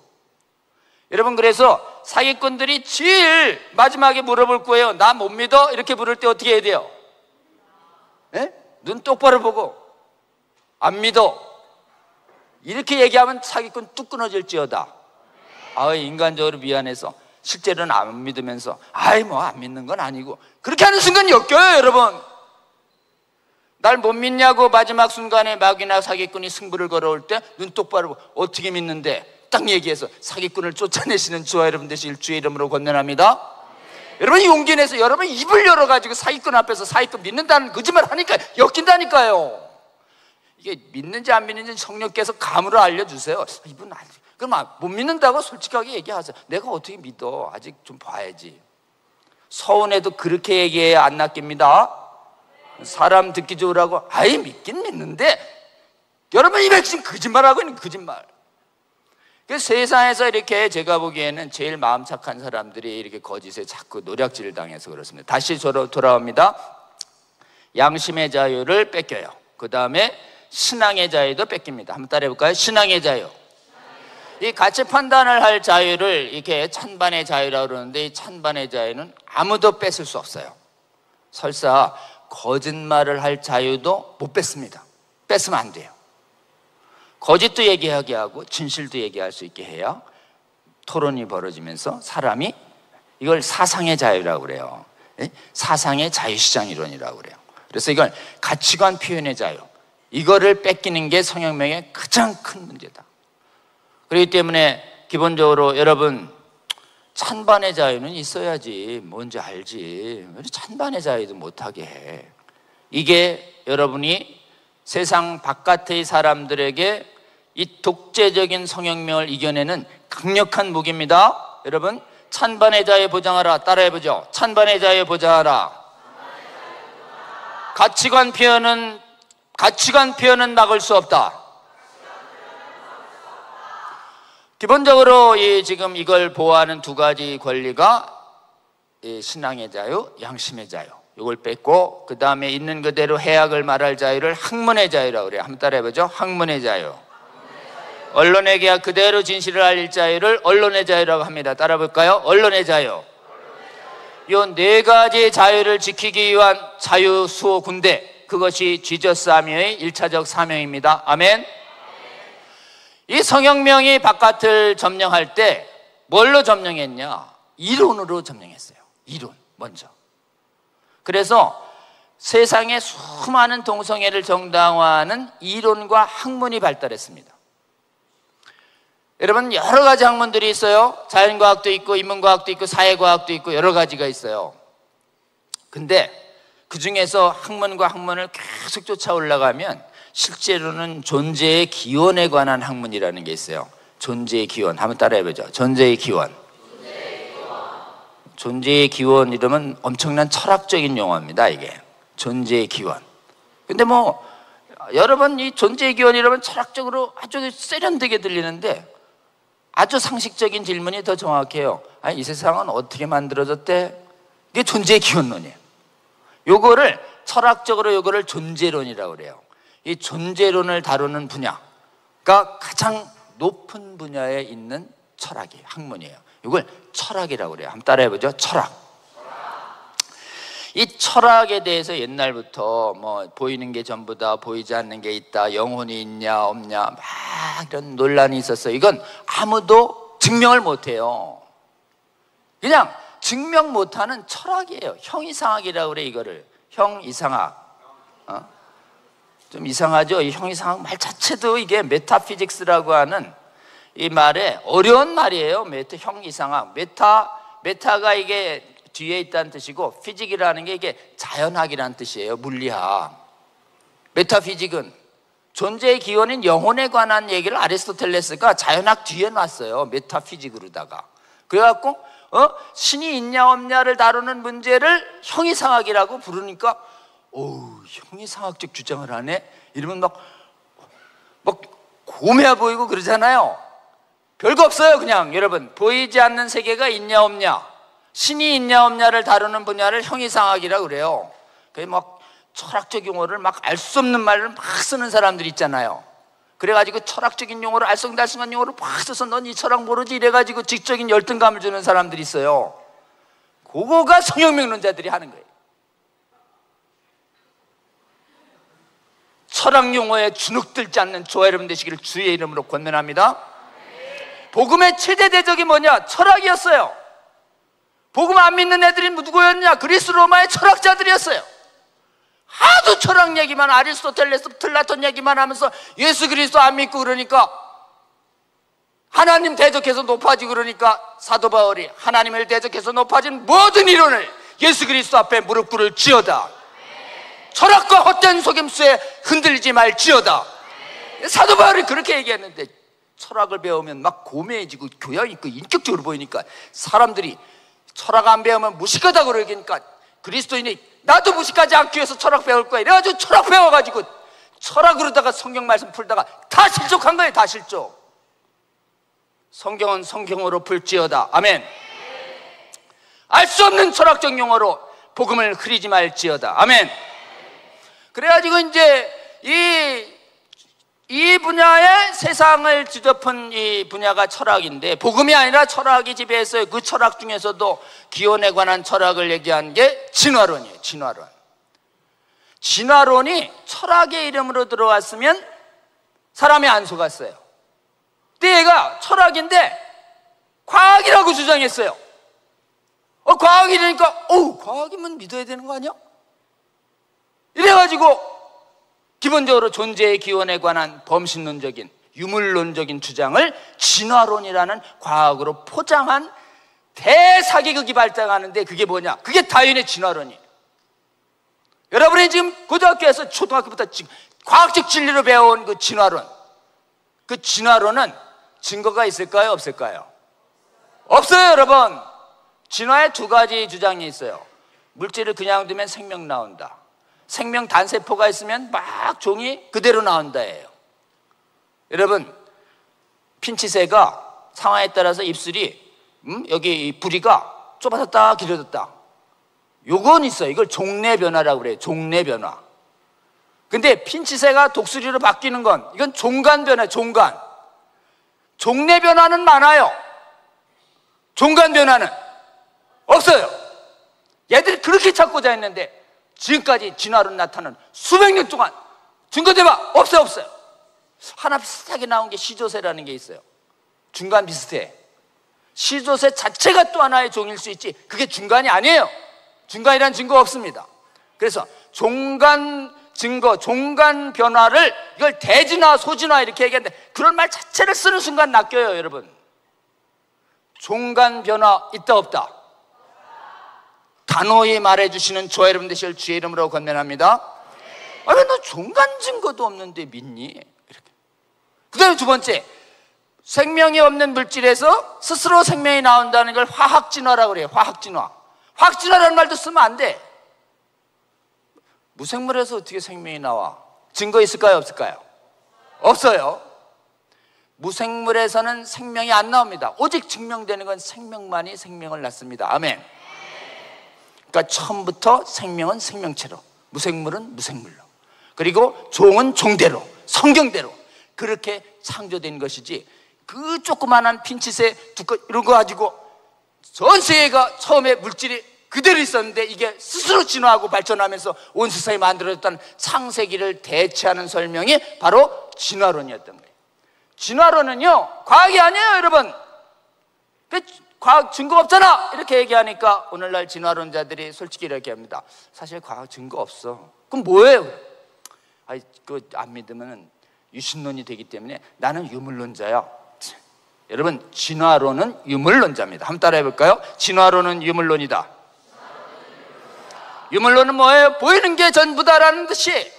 여러분, 그래서 사기꾼들이 제일 마지막에 물어볼 거예요. 나 못 믿어? 이렇게 물을 때 어떻게 해야 돼요? 네? 눈 똑바로 보고 안 믿어 이렇게 얘기하면 사기꾼 뚝 끊어질지어다. 인간적으로 미안해서 실제로는 안 믿으면서 뭐 안 믿는 건 아니고 그렇게 하는 순간 엮여요. 여러분, 날 못 믿냐고 마지막 순간에 마귀나 사기꾼이 승부를 걸어올 때 눈 똑바로 보고 어떻게 믿는데 딱 얘기해서 사기꾼을 쫓아내시는 저와 여러분 되실 주의 이름으로 권면합니다. 여러분, 용기 내서 여러분 입을 열어가지고 사기꾼 앞에서 사기꾼 믿는다는 거짓말 하니까 엮인다니까요. 이게 믿는지 안 믿는지 성령께서 감으로 알려주세요. 이분 그럼 못 믿는다고 솔직하게 얘기하세요. 내가 어떻게 믿어? 아직 좀 봐야지. 서운해도 그렇게 얘기해야 안 낚입니다. 사람 듣기 좋으라고 믿긴 믿는데 여러분 입에 지금 거짓말하고 있는 거짓말. 그 세상에서 이렇게 제가 보기에는 제일 마음 착한 사람들이 이렇게 거짓에 자꾸 노략질을 당해서 그렇습니다. 다시 돌아옵니다. 양심의 자유를 뺏겨요. 그 다음에 신앙의 자유도 뺏깁니다. 한번 따라해볼까요? 신앙의 자유. 이 가치 판단을 할 자유를 이렇게 찬반의 자유라고 그러는데 이 찬반의 자유는 아무도 뺏을 수 없어요. 설사 거짓말을 할 자유도 못 뺏습니다. 뺏으면 안 돼요. 거짓도 얘기하게 하고 진실도 얘기할 수 있게 해야 토론이 벌어지면서 사람이 이걸 사상의 자유라고 그래요. 사상의 자유시장 이론이라고 그래요. 그래서 이걸 가치관 표현의 자유, 이거를 뺏기는 게 성혁명의 가장 큰 문제다. 그렇기 때문에 기본적으로 여러분 찬반의 자유는 있어야지 뭔지 알지 왜 찬반의 자유도 못하게 해. 이게 여러분이 세상 바깥의 사람들에게 이 독재적인 성혁명을 이겨내는 강력한 무기입니다. 여러분, 찬반의 자유 보장하라. 따라해보죠. 찬반의 자유 보장하라. 가치관 표현은 막을 수 없다. 기본적으로 지금 이걸 보호하는 두 가지 권리가 신앙의 자유, 양심의 자유. 이걸 뺐고 그 다음에 있는 그대로 해악을 말할 자유를 학문의 자유라고 그래요. 한번 따라해보죠. 학문의 자유. 언론에게 그대로 진실을 알릴 자유를 언론의 자유라고 합니다. 따라볼까요? 언론의 자유. 이 네 가지 자유를 지키기 위한 자유 수호 군대, 그것이 지저스 아미의 1차적 사명입니다. 아멘. 이 성혁명이 바깥을 점령할 때 뭘로 점령했냐? 이론으로 점령했어요. 이론 먼저. 그래서 세상의 수많은 동성애를 정당화하는 이론과 학문이 발달했습니다. 여러분, 여러 가지 학문들이 있어요. 자연과학도 있고 인문과학도 있고 사회과학도 있고 여러 가지가 있어요. 근데 그 중에서 학문과 학문을 계속 쫓아 올라가면 실제로는 존재의 기원에 관한 학문이라는 게 있어요. 존재의 기원. 한번 따라해보죠. 존재의 기원. 존재의 기원 이러면 엄청난 철학적인 용어입니다. 이게 존재의 기원. 근데 뭐 여러분, 이 존재의 기원 이러면 철학적으로 아주 세련되게 들리는데 아주 상식적인 질문이 더 정확해요. 아니, 이 세상은 어떻게 만들어졌대? 이게 존재의 기원론이에요. 요거를 철학적으로 요거를 존재론이라고 그래요. 이 존재론을 다루는 분야가 가장 높은 분야에 있는 철학이에요. 학문이에요. 이걸 철학이라고 그래요. 한번 따라해보죠. 철학. 이 철학에 대해서 옛날부터 뭐 보이는 게 전부다, 보이지 않는 게 있다, 영혼이 있냐 없냐 막 이런 논란이 있었어요. 이건 아무도 증명을 못해요. 그냥 증명 못하는 철학이에요. 형이상학이라고 그래. 이거를 형이상학. 좀 이상하죠? 이 형이상학 말 자체도 이게 메타피직스라고 하는 이 말에 어려운 말이에요. 형이상학. 메타가 이게 뒤에 있다는 뜻이고, 피직이라는 게 이게 자연학이라는 뜻이에요. 물리학. 메타피직은 존재의 기원인 영혼에 관한 얘기를 아리스토텔레스가 자연학 뒤에 놨어요. 메타피직으로다가. 그래갖고 신이 있냐 없냐를 다루는 문제를 형이상학이라고 부르니까 형이상학적 주장을 하네? 이러면 막 고매해 보이고 그러잖아요. 별거 없어요. 그냥 여러분, 보이지 않는 세계가 있냐 없냐, 신이 있냐 없냐를 다루는 분야를 형이상학이라고 그래요. 그게 막 철학적 용어를 막 알 수 없는 말을 막 쓰는 사람들이 있잖아요. 그래가지고 철학적인 용어를 알쏭달쏭한 용어를 막 써서 넌 이 철학 모르지 이래가지고 지적인 열등감을 주는 사람들이 있어요. 그거가 성혁명론자들이 하는 거예요. 철학 용어에 주눅들지 않는 저와 여러분 되시기를 주의 이름으로 권면합니다. 복음의 최대 대적이 뭐냐? 철학이었어요. 복음 안 믿는 애들이 누구였냐? 그리스 로마의 철학자들이었어요. 하도 철학 얘기만, 아리스토텔레스, 플라톤 얘기만 하면서 예수 그리스도 안 믿고 그러니까 하나님 대적해서 높아지고, 그러니까 사도 바울이 하나님을 대적해서 높아진 모든 이론을 예수 그리스도 앞에 무릎 꿇을 지어다. 철학과 헛된 속임수에 흔들리지 말지어다. 사도 바울이 그렇게 얘기했는데, 철학을 배우면 막 고매해지고 교양 있고 인격적으로 보이니까 사람들이 철학 안 배우면 무식하다고 그러니까 그리스도인이 나도 무식하지 않기 위해서 철학 배울 거야 이래가지고 철학 배워가지고 철학으로다가 성경 말씀 풀다가 다 실족한 거예요. 다 실족. 성경은 성경으로 풀지어다. 아멘. 알 수 없는 철학적 용어로 복음을 흐리지 말지어다. 아멘. 그래가지고 이제 이 분야의 세상을 뒤덮은 이 분야가 철학인데, 복음이 아니라 철학이 지배했어요. 그 철학 중에서도 기원에 관한 철학을 얘기한 게 진화론이에요. 진화론이 철학의 이름으로 들어왔으면 사람이 안 속았어요. 근데 얘가 철학인데 과학이라고 주장했어요. 과학이라니까 과학이면 믿어야 되는 거 아니야? 이래가지고 기본적으로 존재의 기원에 관한 범신론적인 유물론적인 주장을 진화론이라는 과학으로 포장한 대사기극이 발달하는데, 그게 뭐냐? 그게 다윈의 진화론이에요. 여러분이 지금 고등학교에서 초등학교부터 지금 과학적 진리로 배워온 그 진화론은 증거가 있을까요? 없을까요? 없어요. 여러분, 진화에 두 가지 주장이 있어요. 물질을 그냥 두면 생명 나온다. 생명 단세포가 있으면 막 종이 그대로 나온다예요. 여러분, 핀치새가 상황에 따라서 입술이 여기 이 부리가 좁아졌다 길어졌다, 요건 있어요. 이걸 종래 변화라고 그래요. 종래 변화. 근데 핀치새가 독수리로 바뀌는 건 이건 종간 변화. 종래 변화는 많아요. 종간 변화는 없어요. 얘들이 그렇게 찾고자 했는데 지금까지 진화론 나타나는 수백 년 동안 증거대봐 없어요. 하나 비슷하게 나온 게 시조새라는 게 있어요. 중간 비슷해. 시조새 자체가 또 하나의 종일 수 있지 그게 중간이 아니에요. 중간이란 증거 없습니다. 그래서 종간 증거, 종간 변화를 이걸 대진화, 소진화 이렇게 얘기하는데 그런 말 자체를 쓰는 순간 낚여요. 여러분, 종간 변화 있다 없다? 단호히 말해주시는 저와 여러분 되실 주의 이름으로 권면합니다. 왜 너 종간 증거도 없는데 믿니? 이렇게. 그 다음에 두 번째, 생명이 없는 물질에서 스스로 생명이 나온다는 걸 화학진화라고 그래요. 화학진화라는 말도 쓰면 안 돼. 무생물에서 어떻게 생명이 나와? 증거 있을까요 없을까요? 없어요. 무생물에서는 생명이 안 나옵니다. 오직 증명되는 건 생명만이 생명을 낳습니다. 아멘. 그러니까 처음부터 생명은 생명체로, 무생물은 무생물로, 그리고 종은 종대로, 성경대로 그렇게 창조된 것이지 그 조그만한 핀치새 이런 거 가지고 전 세계가 처음에 물질이 그대로 있었는데 이게 스스로 진화하고 발전하면서 온 세상이 만들어졌다는 창세기를 대체하는 설명이 바로 진화론이었던 거예요. 진화론은요 과학이 아니에요. 여러분, 과학 증거 없잖아 이렇게 얘기하니까 오늘날 진화론자들이 솔직히 이렇게 합니다. 사실 과학 증거 없어. 그럼 뭐예요? 아이, 그거 안 믿으면 유신론이 되기 때문에 나는 유물론자야. 여러분, 진화론은 유물론자입니다. 한번 따라해 볼까요? 진화론은 유물론이다. 유물론은 뭐예요? 보이는 게 전부다라는 듯이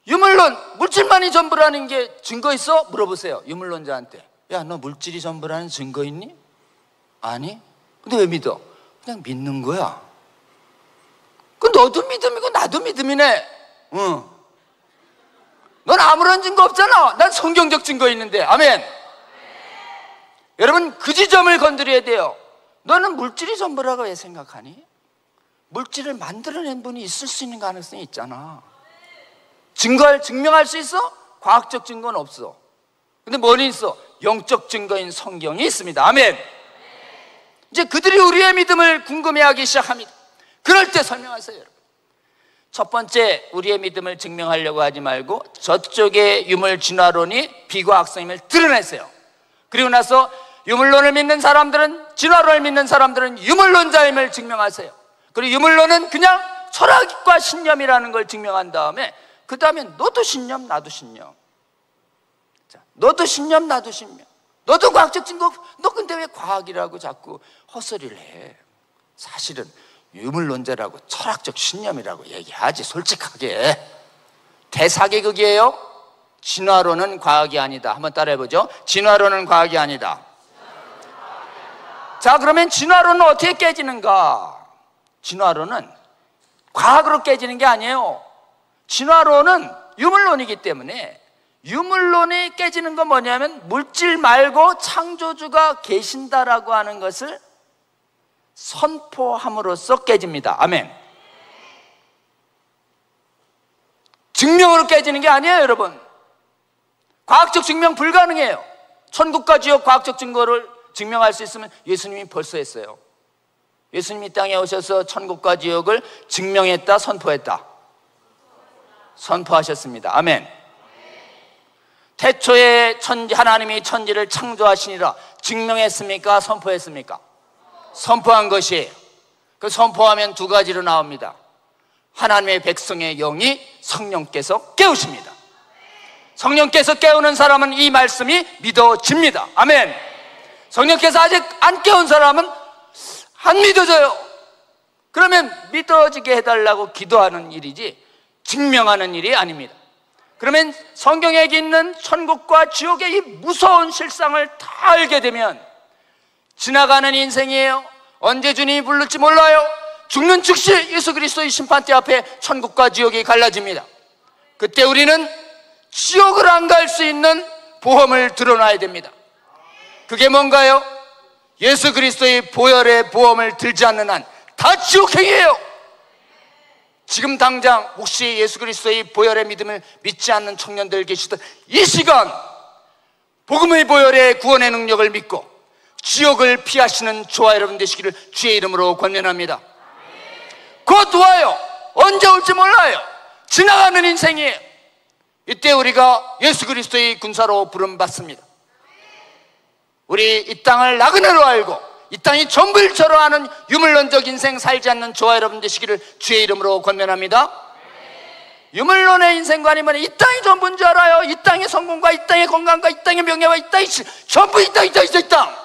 유물론, 물질만이 전부라는 게 증거 있어? 물어보세요. 유물론자한테. 야, 너 물질이 전부라는 증거 있니? 아니? 근데 왜 믿어? 그냥 믿는 거야. 그 너도 믿음이고 나도 믿음이네. 응. 넌 아무런 증거 없잖아. 난 성경적 증거 있는데. 아멘. 여러분, 그 지점을 건드려야 돼요. 너는 물질이 전부라고 왜 생각하니? 물질을 만들어낸 분이 있을 수 있는 가능성이 있잖아. 증명할 수 있어? 과학적 증거는 없어. 근데 뭐는 있어? 영적 증거인 성경이 있습니다. 아멘. 이제 그들이 우리의 믿음을 궁금해하기 시작합니다. 그럴 때 설명하세요. 여러분, 첫 번째, 우리의 믿음을 증명하려고 하지 말고 저쪽의 유물 진화론이 비과학성임을 드러냈어요. 그리고 나서 유물론을 믿는 사람들은, 진화론을 믿는 사람들은 유물론자임을 증명하세요. 그리고 유물론은 그냥 철학과 신념이라는 걸 증명한 다음에 그 다음에 너도 신념 나도 신념. 자, 너도 신념 나도 신념. 너도 과학적 증거. 너 근데 왜 과학이라고 자꾸 헛소리를 해? 사실은 유물론자라고 철학적 신념이라고 얘기하지. 솔직하게. 대사기극이에요. 진화론은 과학이 아니다. 한번 따라해보죠. 진화론은 과학이 아니다. 자, 그러면 진화론은 어떻게 깨지는가? 진화론은 과학으로 깨지는 게 아니에요. 진화론은 유물론이기 때문에 유물론이 깨지는 건 뭐냐면 물질 말고 창조주가 계신다라고 하는 것을 선포함으로써 깨집니다. 아멘. 증명으로 깨지는 게 아니에요. 여러분, 과학적 증명 불가능해요. 천국과 지옥 과학적 증거를 증명할 수 있으면 예수님이 벌써 했어요. 예수님이 땅에 오셔서 천국과 지옥을 증명했다, 선포했다? 선포하셨습니다. 아멘. 태초에 하나님이 천지를 창조하시니라 증명했습니까? 선포했습니까? 선포한 것이에요. 그 선포하면 두 가지로 나옵니다. 하나님의 백성의 영이 성령께서 깨우십니다. 성령께서 깨우는 사람은 이 말씀이 믿어집니다. 아멘. 성령께서 아직 안 깨운 사람은 안 믿어져요. 그러면 믿어지게 해달라고 기도하는 일이지 증명하는 일이 아닙니다. 그러면 성경에 있는 천국과 지옥의 이 무서운 실상을 다 알게 되면 지나가는 인생이에요. 언제 주님이 부를지 몰라요. 죽는 즉시 예수 그리스도의 심판대 앞에 천국과 지옥이 갈라집니다. 그때 우리는 지옥을 안 갈 수 있는 보험을 들어놔야 됩니다. 그게 뭔가요? 예수 그리스도의 보혈의 보험을 들지 않는 한 다 지옥행이에요. 지금 당장 혹시 예수 그리스도의 보혈의 믿음을 믿지 않는 청년들 계시던 이 시간, 복음의 보혈의 구원의 능력을 믿고 지옥을 피하시는 저와 여러분 되시기를 주의 이름으로 권면합니다. 곧 와요. 언제 올지 몰라요. 지나가는 인생이에요. 이때 우리가 예수 그리스도의 군사로 부름받습니다. 우리 이 땅을 나그네로 알고 이 땅이 전부일처럼 하는 유물론적 인생 살지 않는 저와 여러분 되시기를 주의 이름으로 권면합니다. 유물론의 인생관이면 이 땅이 전부인 줄 알아요. 이 땅의 성공과 이 땅의 건강과 이 땅의 명예와 이 땅이 전부 이 땅, 이 땅, 이 땅.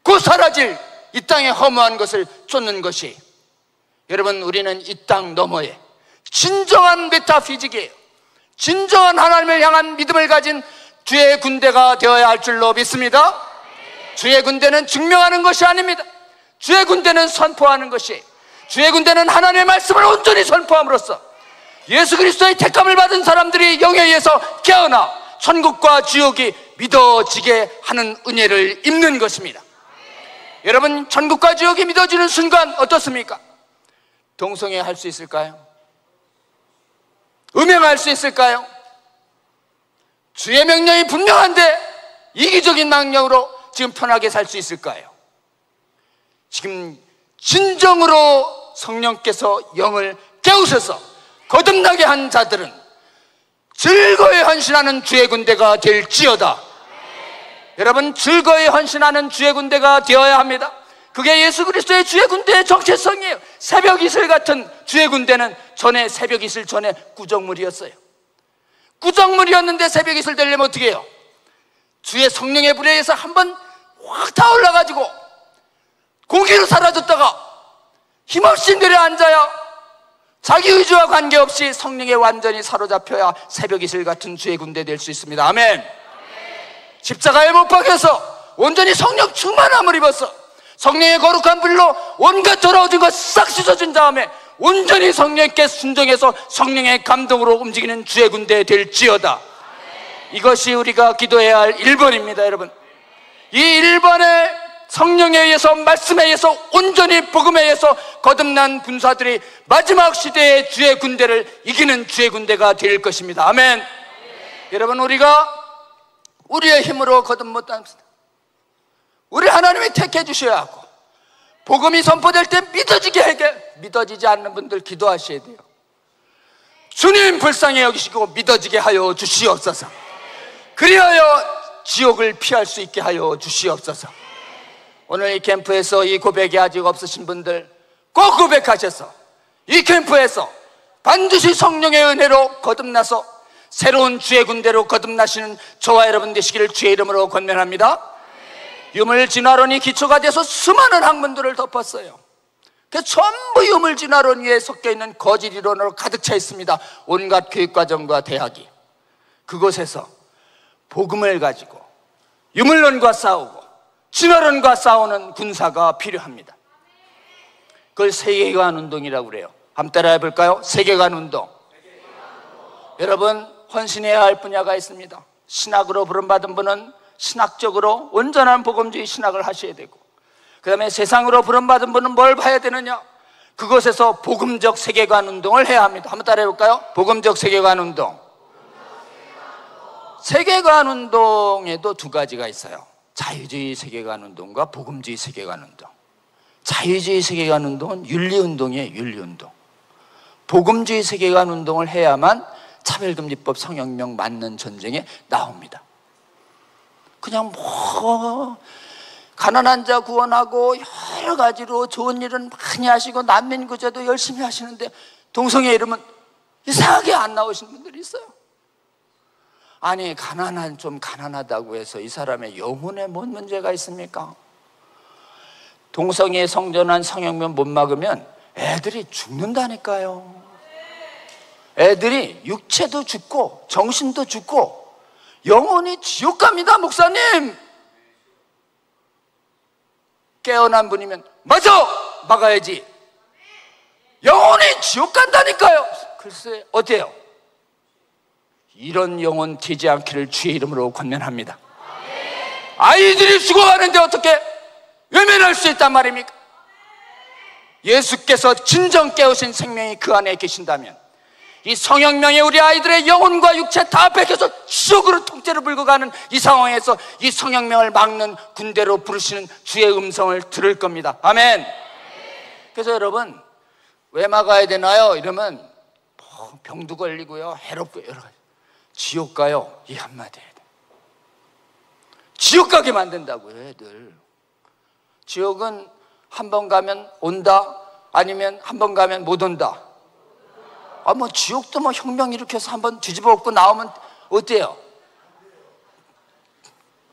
곧 사라질 이 땅의 허무한 것을 쫓는 것이, 여러분, 우리는 이 땅 너머에 진정한 메타피직이에요. 진정한 하나님을 향한 믿음을 가진 주의 군대가 되어야 할 줄로 믿습니다. 주의 군대는 증명하는 것이 아닙니다. 주의 군대는 선포하는 것이에요. 주의 군대는 하나님의 말씀을 온전히 선포함으로써 예수 그리스도의 택함을 받은 사람들이 영에 의해서 깨어나 천국과 지옥이 믿어지게 하는 은혜를 입는 것입니다. 여러분, 천국과 지옥이 믿어지는 순간 어떻습니까? 동성애 할 수 있을까요? 음행할 수 있을까요? 주의 명령이 분명한데 이기적인 망령으로 지금 편하게 살 수 있을까요? 지금 진정으로 성령께서 영을 깨우셔서 거듭나게 한 자들은 즐거이 헌신하는 주의 군대가 될지어다. 여러분, 즐거이 헌신하는 주의 군대가 되어야 합니다. 그게 예수 그리스도의 주의 군대의 정체성이에요. 새벽 이슬 같은 주의 군대는 전에, 새벽 이슬 전에 구정물이었어요. 구정물이었는데 새벽 이슬 되려면 어떻게 해요? 주의 성령의 불에 의해서 한번 확 타올라가지고 공기로 사라졌다가 힘없이 내려앉아야 자기 의지와 관계없이 성령에 완전히 사로잡혀야 새벽 이슬 같은 주의 군대 될 수 있습니다. 아멘. 십자가에 못 박혀서 온전히 성령 충만함을 입어서 성령의 거룩한 불로 온갖 더러워진 것 싹 씻어준 다음에 온전히 성령께 순종해서 성령의 감동으로 움직이는 주의 군대 될지어다. 이것이 우리가 기도해야 할 1번입니다. 여러분, 이 1번의 성령에 의해서, 말씀에 의해서, 온전히 복음에 의해서 거듭난 군사들이 마지막 시대의 주의 군대를 이기는 주의 군대가 될 것입니다. 아멘. 여러분, 우리가 우리의 힘으로 거듭 못합니다. 우리 하나님이 택해 주셔야 하고, 복음이 선포될 때 믿어지게 하게, 믿어지지 않는 분들 기도하셔야 돼요. 주님 불쌍히 여기시고 믿어지게 하여 주시옵소서. 그리하여 지옥을 피할 수 있게 하여 주시옵소서. 오늘 이 캠프에서 이 고백이 아직 없으신 분들 꼭 고백하셔서 이 캠프에서 반드시 성령의 은혜로 거듭나서 새로운 주의 군대로 거듭나시는 저와 여러분 되시기를 주의 이름으로 권면합니다. 유물진화론이 기초가 돼서 수많은 학문들을 덮었어요. 그 전부 유물진화론 위에 섞여있는 거짓 이론으로 가득 차 있습니다. 온갖 교육과정과 대학이. 그곳에서 복음을 가지고 유물론과 싸우고 진화론과 싸우는 군사가 필요합니다. 그걸 세계관 운동이라고 그래요. 한번 따라해 볼까요? 세계관 운동. 여러분, 헌신해야 할 분야가 있습니다. 신학으로 부름받은 분은 신학적으로 온전한 복음주의 신학을 하셔야 되고, 그 다음에 세상으로 부름받은 분은 뭘 봐야 되느냐? 그것에서 복음적 세계관 운동을 해야 합니다. 한번 따라해 볼까요? 복음적 세계관 운동. 세계관 운동에도 두 가지가 있어요. 자유주의 세계관 운동과 복음주의 세계관 운동. 자유주의 세계관 운동은 윤리운동이에요. 윤리운동. 복음주의 세계관 운동을 해야만 차별금지법 성혁명 맞는 전쟁에 나옵니다. 그냥 뭐 가난한 자 구원하고 여러 가지로 좋은 일은 많이 하시고 난민구제도 열심히 하시는데 동성애 이름은 이상하게 안 나오시는 분들이 있어요. 아니, 좀 가난하다고 해서 이 사람의 영혼에 뭔 문제가 있습니까? 동성애 성전환 성혁명 못 막으면 애들이 죽는다니까요. 애들이 육체도 죽고 정신도 죽고 영혼이 지옥 갑니다. 목사님, 깨어난 분이면 맞아! 막아야지. 영혼이 지옥 간다니까요. 글쎄 어때요? 이런 영혼 되지 않기를 주의 이름으로 권면합니다. 아이들이 죽어가는데 어떻게 외면할 수 있단 말입니까? 예수께서 진정 깨우신 생명이 그 안에 계신다면 이 성령명에 우리 아이들의 영혼과 육체 다 뺏겨서 지옥으로 통째로 불고 가는 이 상황에서 이 성령명을 막는 군대로 부르시는 주의 음성을 들을 겁니다. 아멘. 그래서 여러분 왜 막아야 되나요? 이러면 뭐 병도 걸리고요, 해롭고 여러 가지. 지옥 가요, 이 한마디 해야 돼. 지옥 가게 만든다고요, 애들. 지옥은 한 번 가면 온다, 아니면 한 번 가면 못 온다. 뭐 지옥도 뭐 혁명 일으켜서 한번 뒤집어 엎고 나오면 어때요?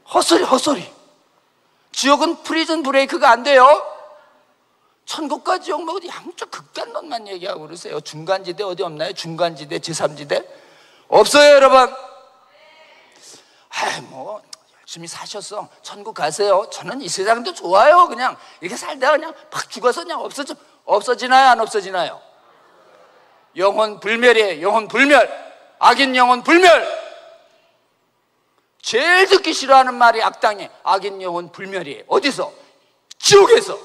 헛소리. 지옥은 프리즌 브레이크가 안 돼요. 천국과 지옥 뭐 양쪽 극단론만 얘기하고 그러세요. 중간지대 어디 없나요? 중간지대, 제3지대 없어요, 여러분. 뭐 열심히 사셨어, 천국 가세요. 저는 이 세상도 좋아요. 그냥 이렇게 살다가 그냥 팍 죽어서 그냥 없어지나요? 안 없어지나요? 영혼 불멸이에요. 영혼 불멸. 악인 영혼 불멸. 제일 듣기 싫어하는 말이 악당이 악인 영혼 불멸이에요. 어디서? 지옥에서.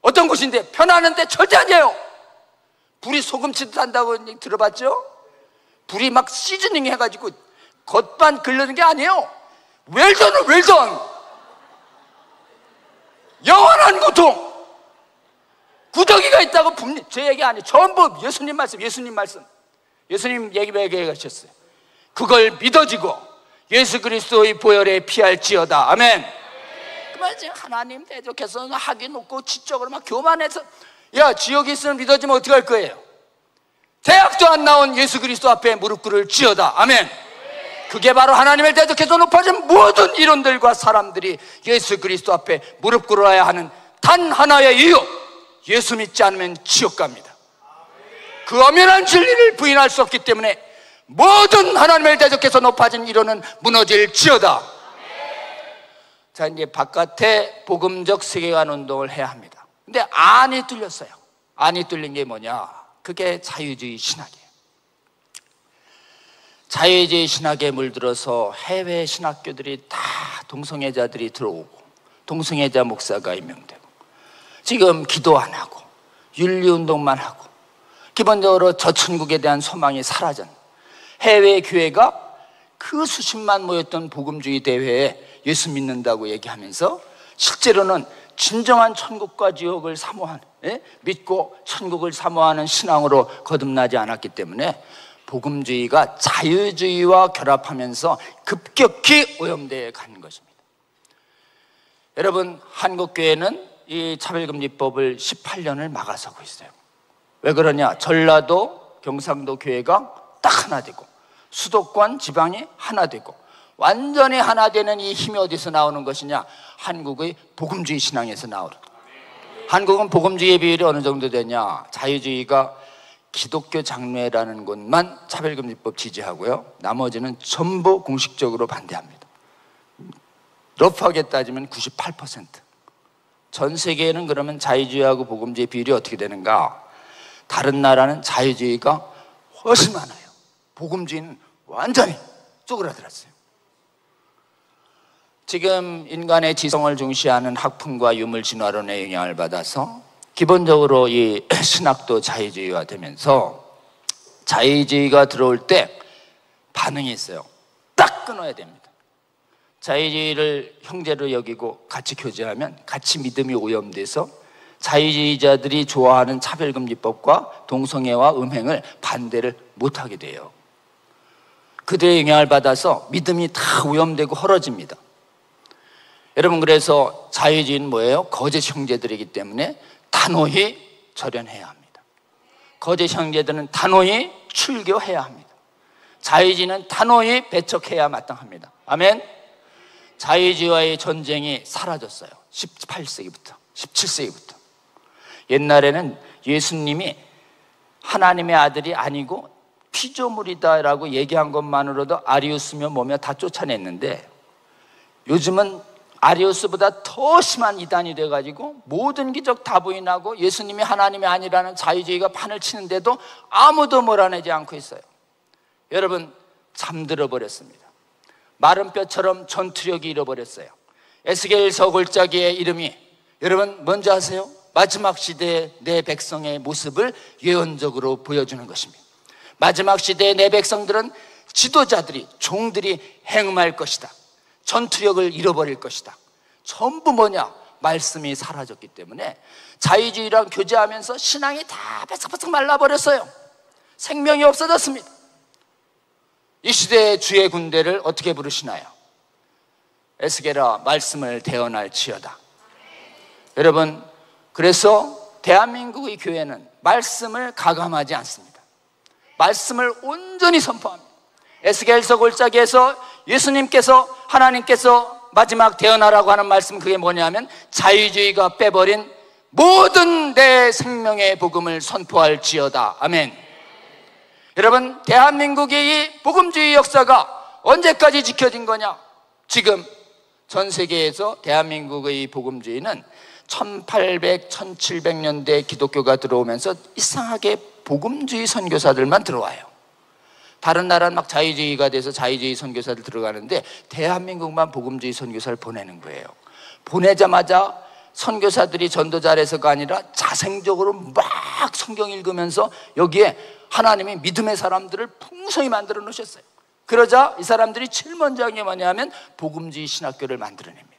어떤 곳인데? 편하는데 절대 아니에요. 불이 소금치듯 한다고 들어봤죠? 불이 막 시즈닝 해가지고 겉만 긁는 게 아니에요. 웰던은 웰던. 영원한 고통. 구더기가 있다고 제 얘기 아니에요. 전부 예수님 말씀. 예수님 얘기하셨어요. 그걸 믿어지고 예수 그리스도의 보혈에 피할지어다. 아멘. 그만 지금 하나님 대적해서 하기 놓고 지적으로 막 교만해서 야, 지옥에 있으면 믿어지면 어떻게 할 거예요? 대학도 안 나온 예수 그리스도 앞에 무릎 꿇을 지어다. 아멘. 그게 바로 하나님을 대적해서 높아진 모든 이론들과 사람들이 예수 그리스도 앞에 무릎 꿇어야 하는 단 하나의 이유, 예수 믿지 않으면 지옥 갑니다. 그 엄연한 진리를 부인할 수 없기 때문에 모든 하나님을 대적해서 높아진 이론은 무너질지어다. 자, 이제 바깥에 복음적 세계관 운동을 해야 합니다. 근데 안이 뚫렸어요. 안이 뚫린 게 뭐냐? 그게 자유주의 신학이에요. 자유주의 신학에 물들어서 해외 신학교들이 다 동성애자들이 들어오고 동성애자 목사가 임명되고 지금 기도 안 하고 윤리운동만 하고 기본적으로 저 천국에 대한 소망이 사라진 해외 교회가 그 수십만 모였던 복음주의 대회에 예수 믿는다고 얘기하면서 실제로는 진정한 천국과 지옥을 사모하는, 믿고 천국을 사모하는 신앙으로 거듭나지 않았기 때문에 복음주의가 자유주의와 결합하면서 급격히 오염되어 가는 것입니다. 여러분, 한국교회는 이 차별금지법을 18년을 막아서고 있어요. 왜 그러냐? 전라도, 경상도 교회가 딱 하나 되고 수도권, 지방이 하나 되고 완전히 하나 되는 이 힘이 어디서 나오는 것이냐? 한국의 복음주의 신앙에서 나오는. 한국은 복음주의의 비율이 어느 정도 되냐? 자유주의가 기독교 장로회라는 곳만 차별금지법 지지하고요, 나머지는 전부 공식적으로 반대합니다. 러프하게 따지면 98%. 전 세계에는 그러면 자유주의하고 복음주의 비율이 어떻게 되는가? 다른 나라는 자유주의가 훨씬 많아요. 복음주의는 완전히 쪼그라들었어요. 지금 인간의 지성을 중시하는 학풍과 유물 진화론의 영향을 받아서 기본적으로 이 신학도 자유주의화 되면서 자유주의가 들어올 때 반응이 있어요. 딱 끊어야 됩니다. 자유주의를 형제로 여기고 같이 교제하면 같이 믿음이 오염돼서 자유주의자들이 좋아하는 차별금지법과 동성애와 음행을 반대를 못하게 돼요. 그들의 영향을 받아서 믿음이 다 오염되고 헐어집니다. 여러분, 그래서 자유주의는 뭐예요? 거짓 형제들이기 때문에 단호히 절연해야 합니다. 거짓 형제들은 단호히 출교해야 합니다. 자유주의는 단호히 배척해야 마땅합니다. 아멘. 자유주의와의 전쟁이 사라졌어요. 18세기부터 17세기부터. 옛날에는 예수님이 하나님의 아들이 아니고 피조물이다라고 얘기한 것만으로도 아리우스며 뭐며 다 쫓아냈는데 요즘은 아리우스보다 더 심한 이단이 돼가지고 모든 기적 다 부인하고 예수님이 하나님이 아니라는 자유주의가 판을 치는데도 아무도 몰아내지 않고 있어요. 여러분, 잠들어 버렸습니다. 마른 뼈처럼 전투력이 잃어버렸어요. 에스겔서 골짜기의 이름이, 여러분 뭔지 아세요? 마지막 시대의 내 백성의 모습을 예언적으로 보여주는 것입니다. 마지막 시대의 내 백성들은 지도자들이, 종들이 행음할 것이다. 전투력을 잃어버릴 것이다. 전부 뭐냐? 말씀이 사라졌기 때문에 자유주의랑 교제하면서 신앙이 다 바싹바싹 말라버렸어요. 생명이 없어졌습니다. 이 시대의 주의 군대를 어떻게 부르시나요? 에스겔아, 말씀을 대언할지어다. 여러분, 그래서 대한민국의 교회는 말씀을 가감하지 않습니다. 말씀을 온전히 선포합니다. 에스겔서 골짜기에서 예수님께서, 하나님께서 마지막 대언하라고 하는 말씀, 그게 뭐냐면 자유주의가 빼버린 모든 내 생명의 복음을 선포할지어다. 아멘. 여러분, 대한민국의 이 복음주의 역사가 언제까지 지켜진 거냐? 지금 전 세계에서 대한민국의 복음주의는 1800, 1700년대 기독교가 들어오면서 이상하게 복음주의 선교사들만 들어와요. 다른 나라는 막 자유주의가 돼서 자유주의 선교사들 들어가는데 대한민국만 복음주의 선교사를 보내는 거예요. 보내자마자 선교사들이 전도자라서가 아니라 자생적으로 막 성경 읽으면서 여기에 하나님이 믿음의 사람들을 풍성히 만들어 놓으셨어요. 그러자 이 사람들이 제일 먼저 한 게 뭐냐면 복음주의 신학교를 만들어냅니다.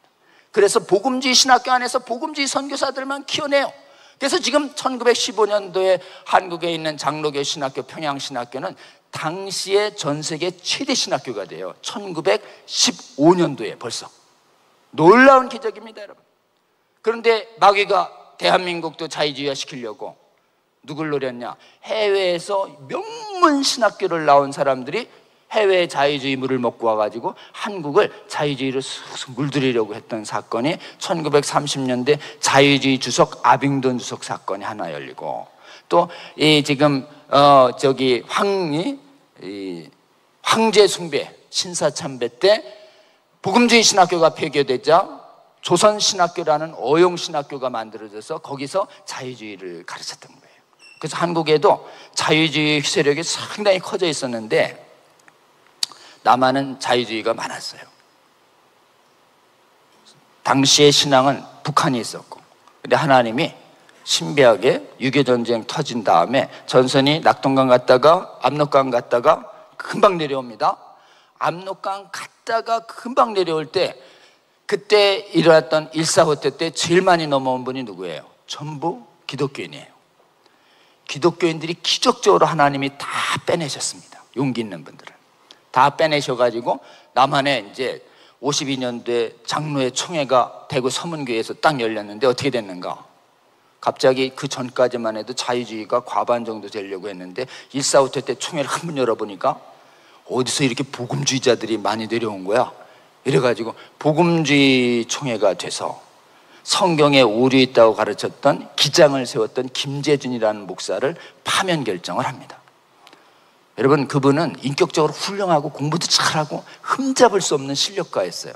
그래서 복음주의 신학교 안에서 복음주의 선교사들만 키워내요. 그래서 지금 1915년도에 한국에 있는 장로교 신학교, 평양신학교는 당시에 전 세계 최대 신학교가 돼요. 1915년도에 벌써. 놀라운 기적입니다, 여러분. 그런데 마귀가 대한민국도 자유주의화 시키려고 누굴 노렸냐? 해외에서 명문 신학교를 나온 사람들이 해외 자유주의 물을 먹고 와가지고 한국을 자유주의로 쑥쑥 물들이려고 했던 사건이 1930년대 자유주의 주석 아빙돈 주석 사건이 하나 열리고, 또 이 지금 황제 숭배 신사 참배 때 복음주의 신학교가 폐교되자 조선 신학교라는 어용 신학교가 만들어져서 거기서 자유주의를 가르쳤던 거예요. 그래서 한국에도 자유주의 세력이 상당히 커져 있었는데 남한은 자유주의가 많았어요. 당시의 신앙은 북한이 있었고, 근데 하나님이 신비하게 유교전쟁 터진 다음에 전선이 낙동강 갔다가 압록강 갔다가 금방 내려옵니다. 압록강 갔다가 금방 내려올 때 그때 일어났던 일사후퇴 때 제일 많이 넘어온 분이 누구예요? 전부 기독교인이에요. 기독교인들이 기적적으로 하나님이 다 빼내셨습니다. 용기 있는 분들을 다 빼내셔가지고 남한에 이제 52년도에 장로회 총회가 대구 서문교회에서 딱 열렸는데 어떻게 됐는가? 갑자기 그 전까지만 해도 자유주의가 과반 정도 되려고 했는데 일사후퇴 때 총회를 한 번 열어보니까 어디서 이렇게 복음주의자들이 많이 내려온 거야? 이래가지고 복음주의 총회가 돼서 성경에 오류 있다고 가르쳤던 기장을 세웠던 김재준이라는 목사를 파면 결정을 합니다. 여러분, 그분은 인격적으로 훌륭하고 공부도 잘하고 흠잡을 수 없는 실력가였어요.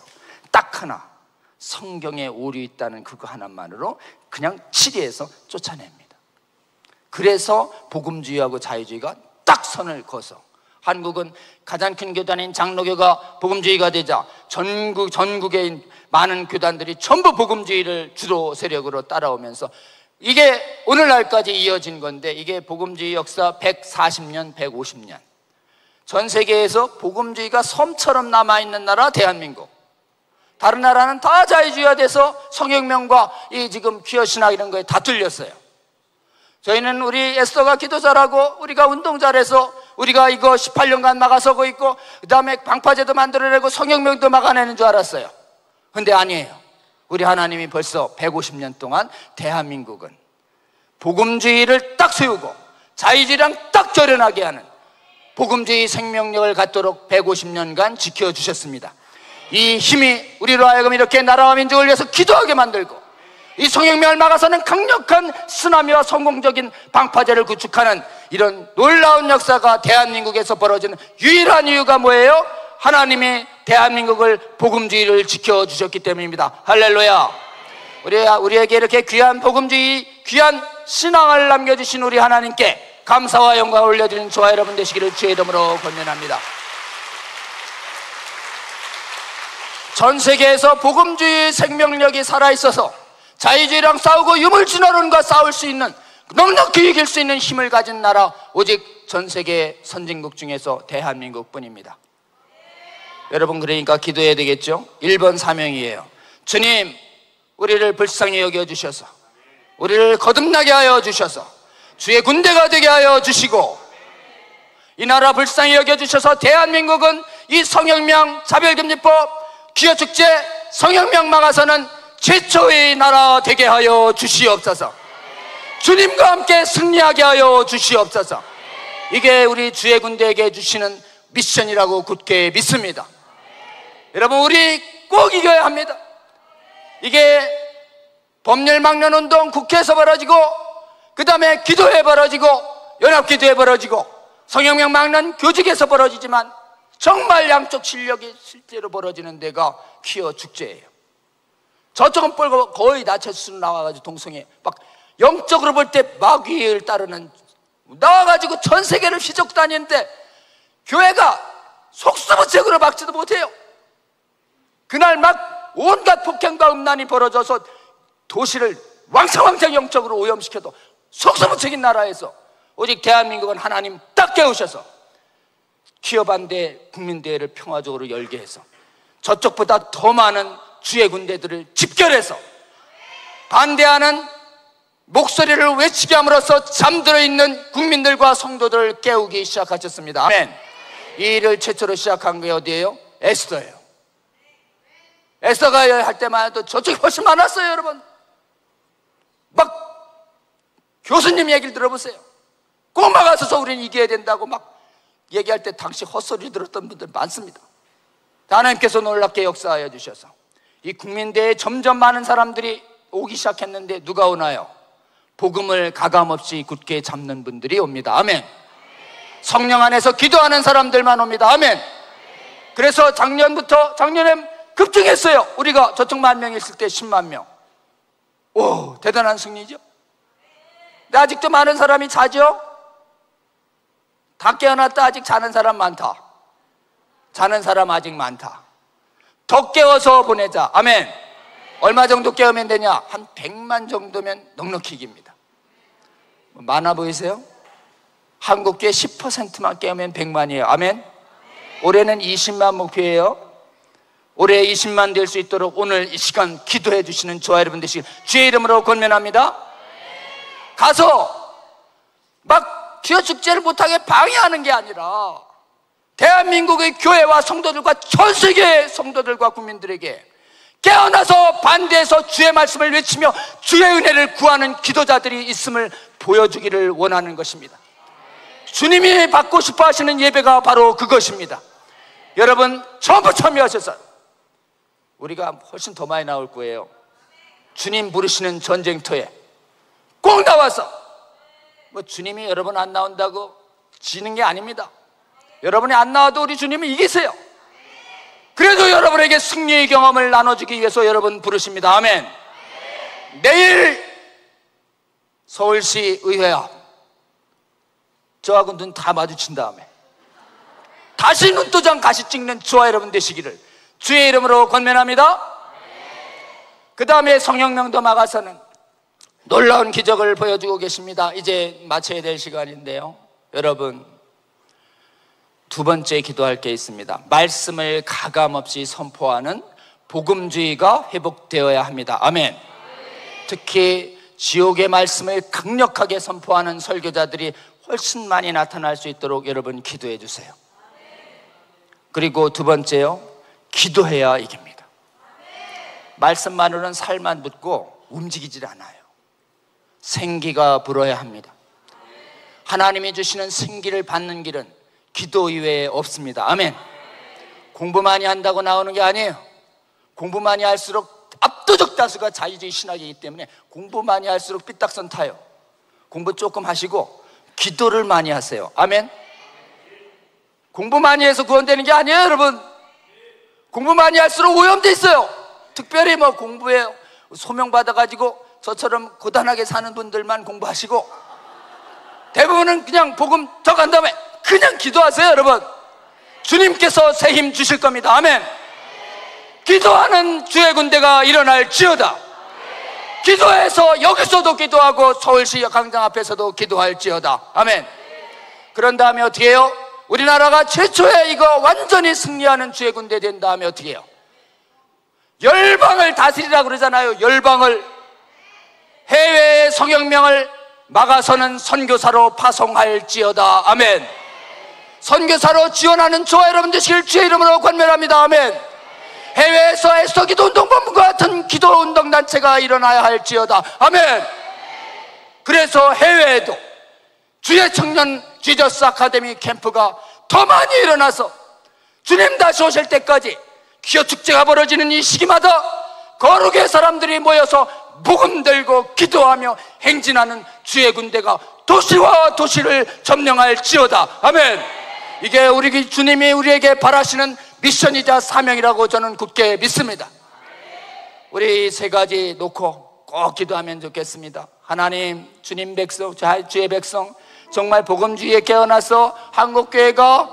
딱 하나, 성경에 오류 있다는 그거 하나만으로 그냥 치리해서 쫓아냅니다. 그래서 복음주의하고 자유주의가 딱 선을 그어서 한국은 가장 큰 교단인 장로교가 복음주의가 되자 전국의 많은 교단들이 전부 복음주의를 주도 세력으로 따라오면서 이게 오늘날까지 이어진 건데, 이게 복음주의 역사 140년, 150년. 전 세계에서 복음주의가 섬처럼 남아있는 나라 대한민국. 다른 나라는 다 자유주의가 돼서 성혁명과 이 지금 퀴어신학 이런 거에 다 뚫렸어요. 저희는 우리 에스더가 기도 잘하고 우리가 운동 잘해서 우리가 이거 18년간 막아서고 있고 그 다음에 방파제도 만들어내고 성혁명도 막아내는 줄 알았어요. 근데 아니에요. 우리 하나님이 벌써 150년 동안 대한민국은 복음주의를 딱 세우고 자유주의랑 딱 결연하게 하는 복음주의 생명력을 갖도록 150년간 지켜주셨습니다. 이 힘이 우리로 하여금 이렇게 나라와 민족을 위해서 기도하게 만들고 이 성혁명을 막아서는 강력한 쓰나미와 성공적인 방파제를 구축하는 이런 놀라운 역사가 대한민국에서 벌어지는 유일한 이유가 뭐예요? 하나님이 대한민국을 복음주의를 지켜주셨기 때문입니다. 할렐루야. 우리에게 이렇게 귀한 복음주의, 귀한 신앙을 남겨주신 우리 하나님께 감사와 영광을 올려드리는 저와 여러분 되시기를 주의 이름으로 권면합니다. 전 세계에서 복음주의 생명력이 살아있어서 자유주의랑 싸우고 유물진화론과 싸울 수 있는, 넉넉히 이길 수 있는 힘을 가진 나라, 오직 전 세계 선진국 중에서 대한민국뿐입니다. 여러분, 그러니까 기도해야 되겠죠? 1번 사명이에요. 주님, 우리를 불쌍히 여겨주셔서, 우리를 거듭나게 하여 주셔서, 주의 군대가 되게 하여 주시고, 이 나라 불쌍히 여겨주셔서 대한민국은 이 성혁명 차별금지법, 기여축제, 성혁명 막아서는 최초의 나라 되게 하여 주시옵소서. 주님과 함께 승리하게 하여 주시옵소서. 이게 우리 주의 군대에게 주시는 미션이라고 굳게 믿습니다. 여러분, 우리 꼭 이겨야 합니다. 이게 법률 막는 운동 국회에서 벌어지고, 그 다음에 기도회 벌어지고, 연합기도회 벌어지고, 성혁명 막는 교직에서 벌어지지만 정말 양쪽 실력이 실제로 벌어지는 데가 퀴어 축제예요. 저쪽은 뻘고 거의 나체수로 나와가지고 동성애 막 영적으로 볼 때 마귀를 따르는, 나와가지고 전 세계를 휘젓고 다니는데 교회가 속수무책으로 막지도 못해요. 그날 막 온갖 폭행과 음란이 벌어져서 도시를 왕창왕창 영적으로 오염시켜도 속수무책인 나라에서 오직 대한민국은 하나님 딱 깨우셔서 퀴어 반대 국민대회를 평화적으로 열게 해서 저쪽보다 더 많은 주의 군대들을 집결해서 반대하는 목소리를 외치게 함으로써 잠들어 있는 국민들과 성도들을 깨우기 시작하셨습니다. 아멘. 이 일을 최초로 시작한 게 어디예요? 에스더예요. 에스더가 할 때만 해도 저쪽이 훨씬 많았어요. 여러분, 막 교수님 얘기를 들어보세요. 꼭 막아서서 우리는 이겨야 된다고 막 얘기할 때 당시 헛소리 들었던 분들 많습니다. 하나님께서 놀랍게 역사하여 주셔서 이 국민대에 점점 많은 사람들이 오기 시작했는데 누가 오나요? 복음을 가감없이 굳게 잡는 분들이 옵니다. 아멘. 성령 안에서 기도하는 사람들만 옵니다. 아멘. 그래서 작년에 급증했어요. 우리가 저쪽 10,000명 있을 때 10만 명. 오, 대단한 승리죠. 근데 아직도 많은 사람이 자죠? 다 깨어났다. 아직 자는 사람 많다. 자는 사람 아직 많다. 더 깨워서 보내자. 아멘. 얼마 정도 깨우면 되냐? 한 100만 정도면 넉넉히 이깁니다. 많아 보이세요? 한국교회 10%만 깨우면 100만이에요. 아멘. 올해는 20만 목표예요. 올해 20만 될 수 있도록 오늘 이 시간 기도해 주시는 저와 여러분 되시길 주의 이름으로 권면합니다. 가서 막 기어 축제를 못하게 방해하는 게 아니라 대한민국의 교회와 성도들과 전 세계의 성도들과 국민들에게 깨어나서 반대해서 주의 말씀을 외치며 주의 은혜를 구하는 기도자들이 있음을 보여주기를 원하는 것입니다. 주님이 받고 싶어 하시는 예배가 바로 그것입니다. 여러분 전부 참여하셔서 우리가 훨씬 더 많이 나올 거예요. 주님 부르시는 전쟁터에 꼭 나와서, 뭐 주님이 여러분 안 나온다고 지는 게 아닙니다. 여러분이 안 나와도 우리 주님은 이기세요. 그래도 여러분에게 승리의 경험을 나눠주기 위해서 여러분 부르십니다. 아멘. 내일 서울시 의회 앞 저하고 눈 다 마주친 다음에 다시 눈도장 가시 찍는 저와 여러분 되시기를 주의 이름으로 권면합니다. 그 다음에 성혁명도 막아서는 놀라운 기적을 보여주고 계십니다. 이제 마쳐야 될 시간인데요, 여러분 두 번째 기도할 게 있습니다. 말씀을 가감없이 선포하는 복음주의가 회복되어야 합니다. 아멘. 특히 지옥의 말씀을 강력하게 선포하는 설교자들이 훨씬 많이 나타날 수 있도록 여러분 기도해 주세요. 그리고 두 번째요, 기도해야 이깁니다. 말씀만으로는 살만 붙고 움직이질 않아요. 생기가 불어야 합니다. 하나님이 주시는 생기를 받는 길은 기도 이외에 없습니다. 아멘. 공부 많이 한다고 나오는 게 아니에요. 공부 많이 할수록 압도적 다수가 자유주의 신학이기 때문에 공부 많이 할수록 삐딱선 타요. 공부 조금 하시고 기도를 많이 하세요. 아멘. 공부 많이 해서 구원되는 게 아니에요, 여러분. 공부 많이 할수록 오염돼 있어요. 특별히 뭐 공부에 소명 받아가지고 저처럼 고단하게 사는 분들만 공부하시고, 대부분은 그냥 복음 덕한 다음에 그냥 기도하세요. 여러분, 주님께서 새 힘 주실 겁니다. 아멘. 기도하는 주의 군대가 일어날지어다. 기도해서 여기서도 기도하고 서울시 광장 앞에서도 기도할지어다. 아멘. 그런 다음에 어떻게 해요? 우리나라가 최초에 이거 완전히 승리하는 주의 군대 된 다음에 어떻게 해요? 열방을 다스리라고 그러잖아요. 열방을. 해외의 성경명을 막아서는 선교사로 파송할지어다. 아멘. 선교사로 지원하는 저와 여러분 되시길 주의 이름으로 권면합니다. 아멘. 해외에서 에스더 기도운동본부와 같은 기도운동단체가 일어나야 할지어다. 아멘. 그래서 해외에도 주의 청년 지저스 아카데미 캠프가 더 많이 일어나서 주님 다시 오실 때까지 기어 축제가 벌어지는 이 시기마다 거룩의 사람들이 모여서 복음 들고 기도하며 행진하는 주의 군대가 도시와 도시를 점령할지어다. 아멘. 이게 우리 주님이 우리에게 바라시는 미션이자 사명이라고 저는 굳게 믿습니다. 우리 세 가지 놓고 꼭 기도하면 좋겠습니다. 하나님, 주님 백성, 주의 백성 정말 복음주의에 깨어나서 한국교회가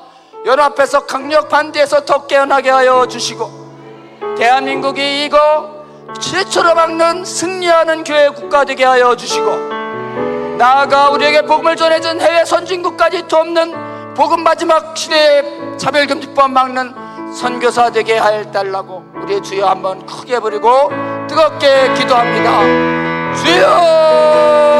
연합해서 강력 반대해서 더 깨어나게 하여 주시고, 대한민국이 이거 최초로 막는 승리하는 교회 국가 되게 하여 주시고, 나아가 우리에게 복음을 전해준 해외 선진국까지 돕는 복음 마지막 시대의 차별금지법 막는 선교사 되게 해달라고 우리의 주여 한번 크게 부르고 뜨겁게 기도합니다. 주여!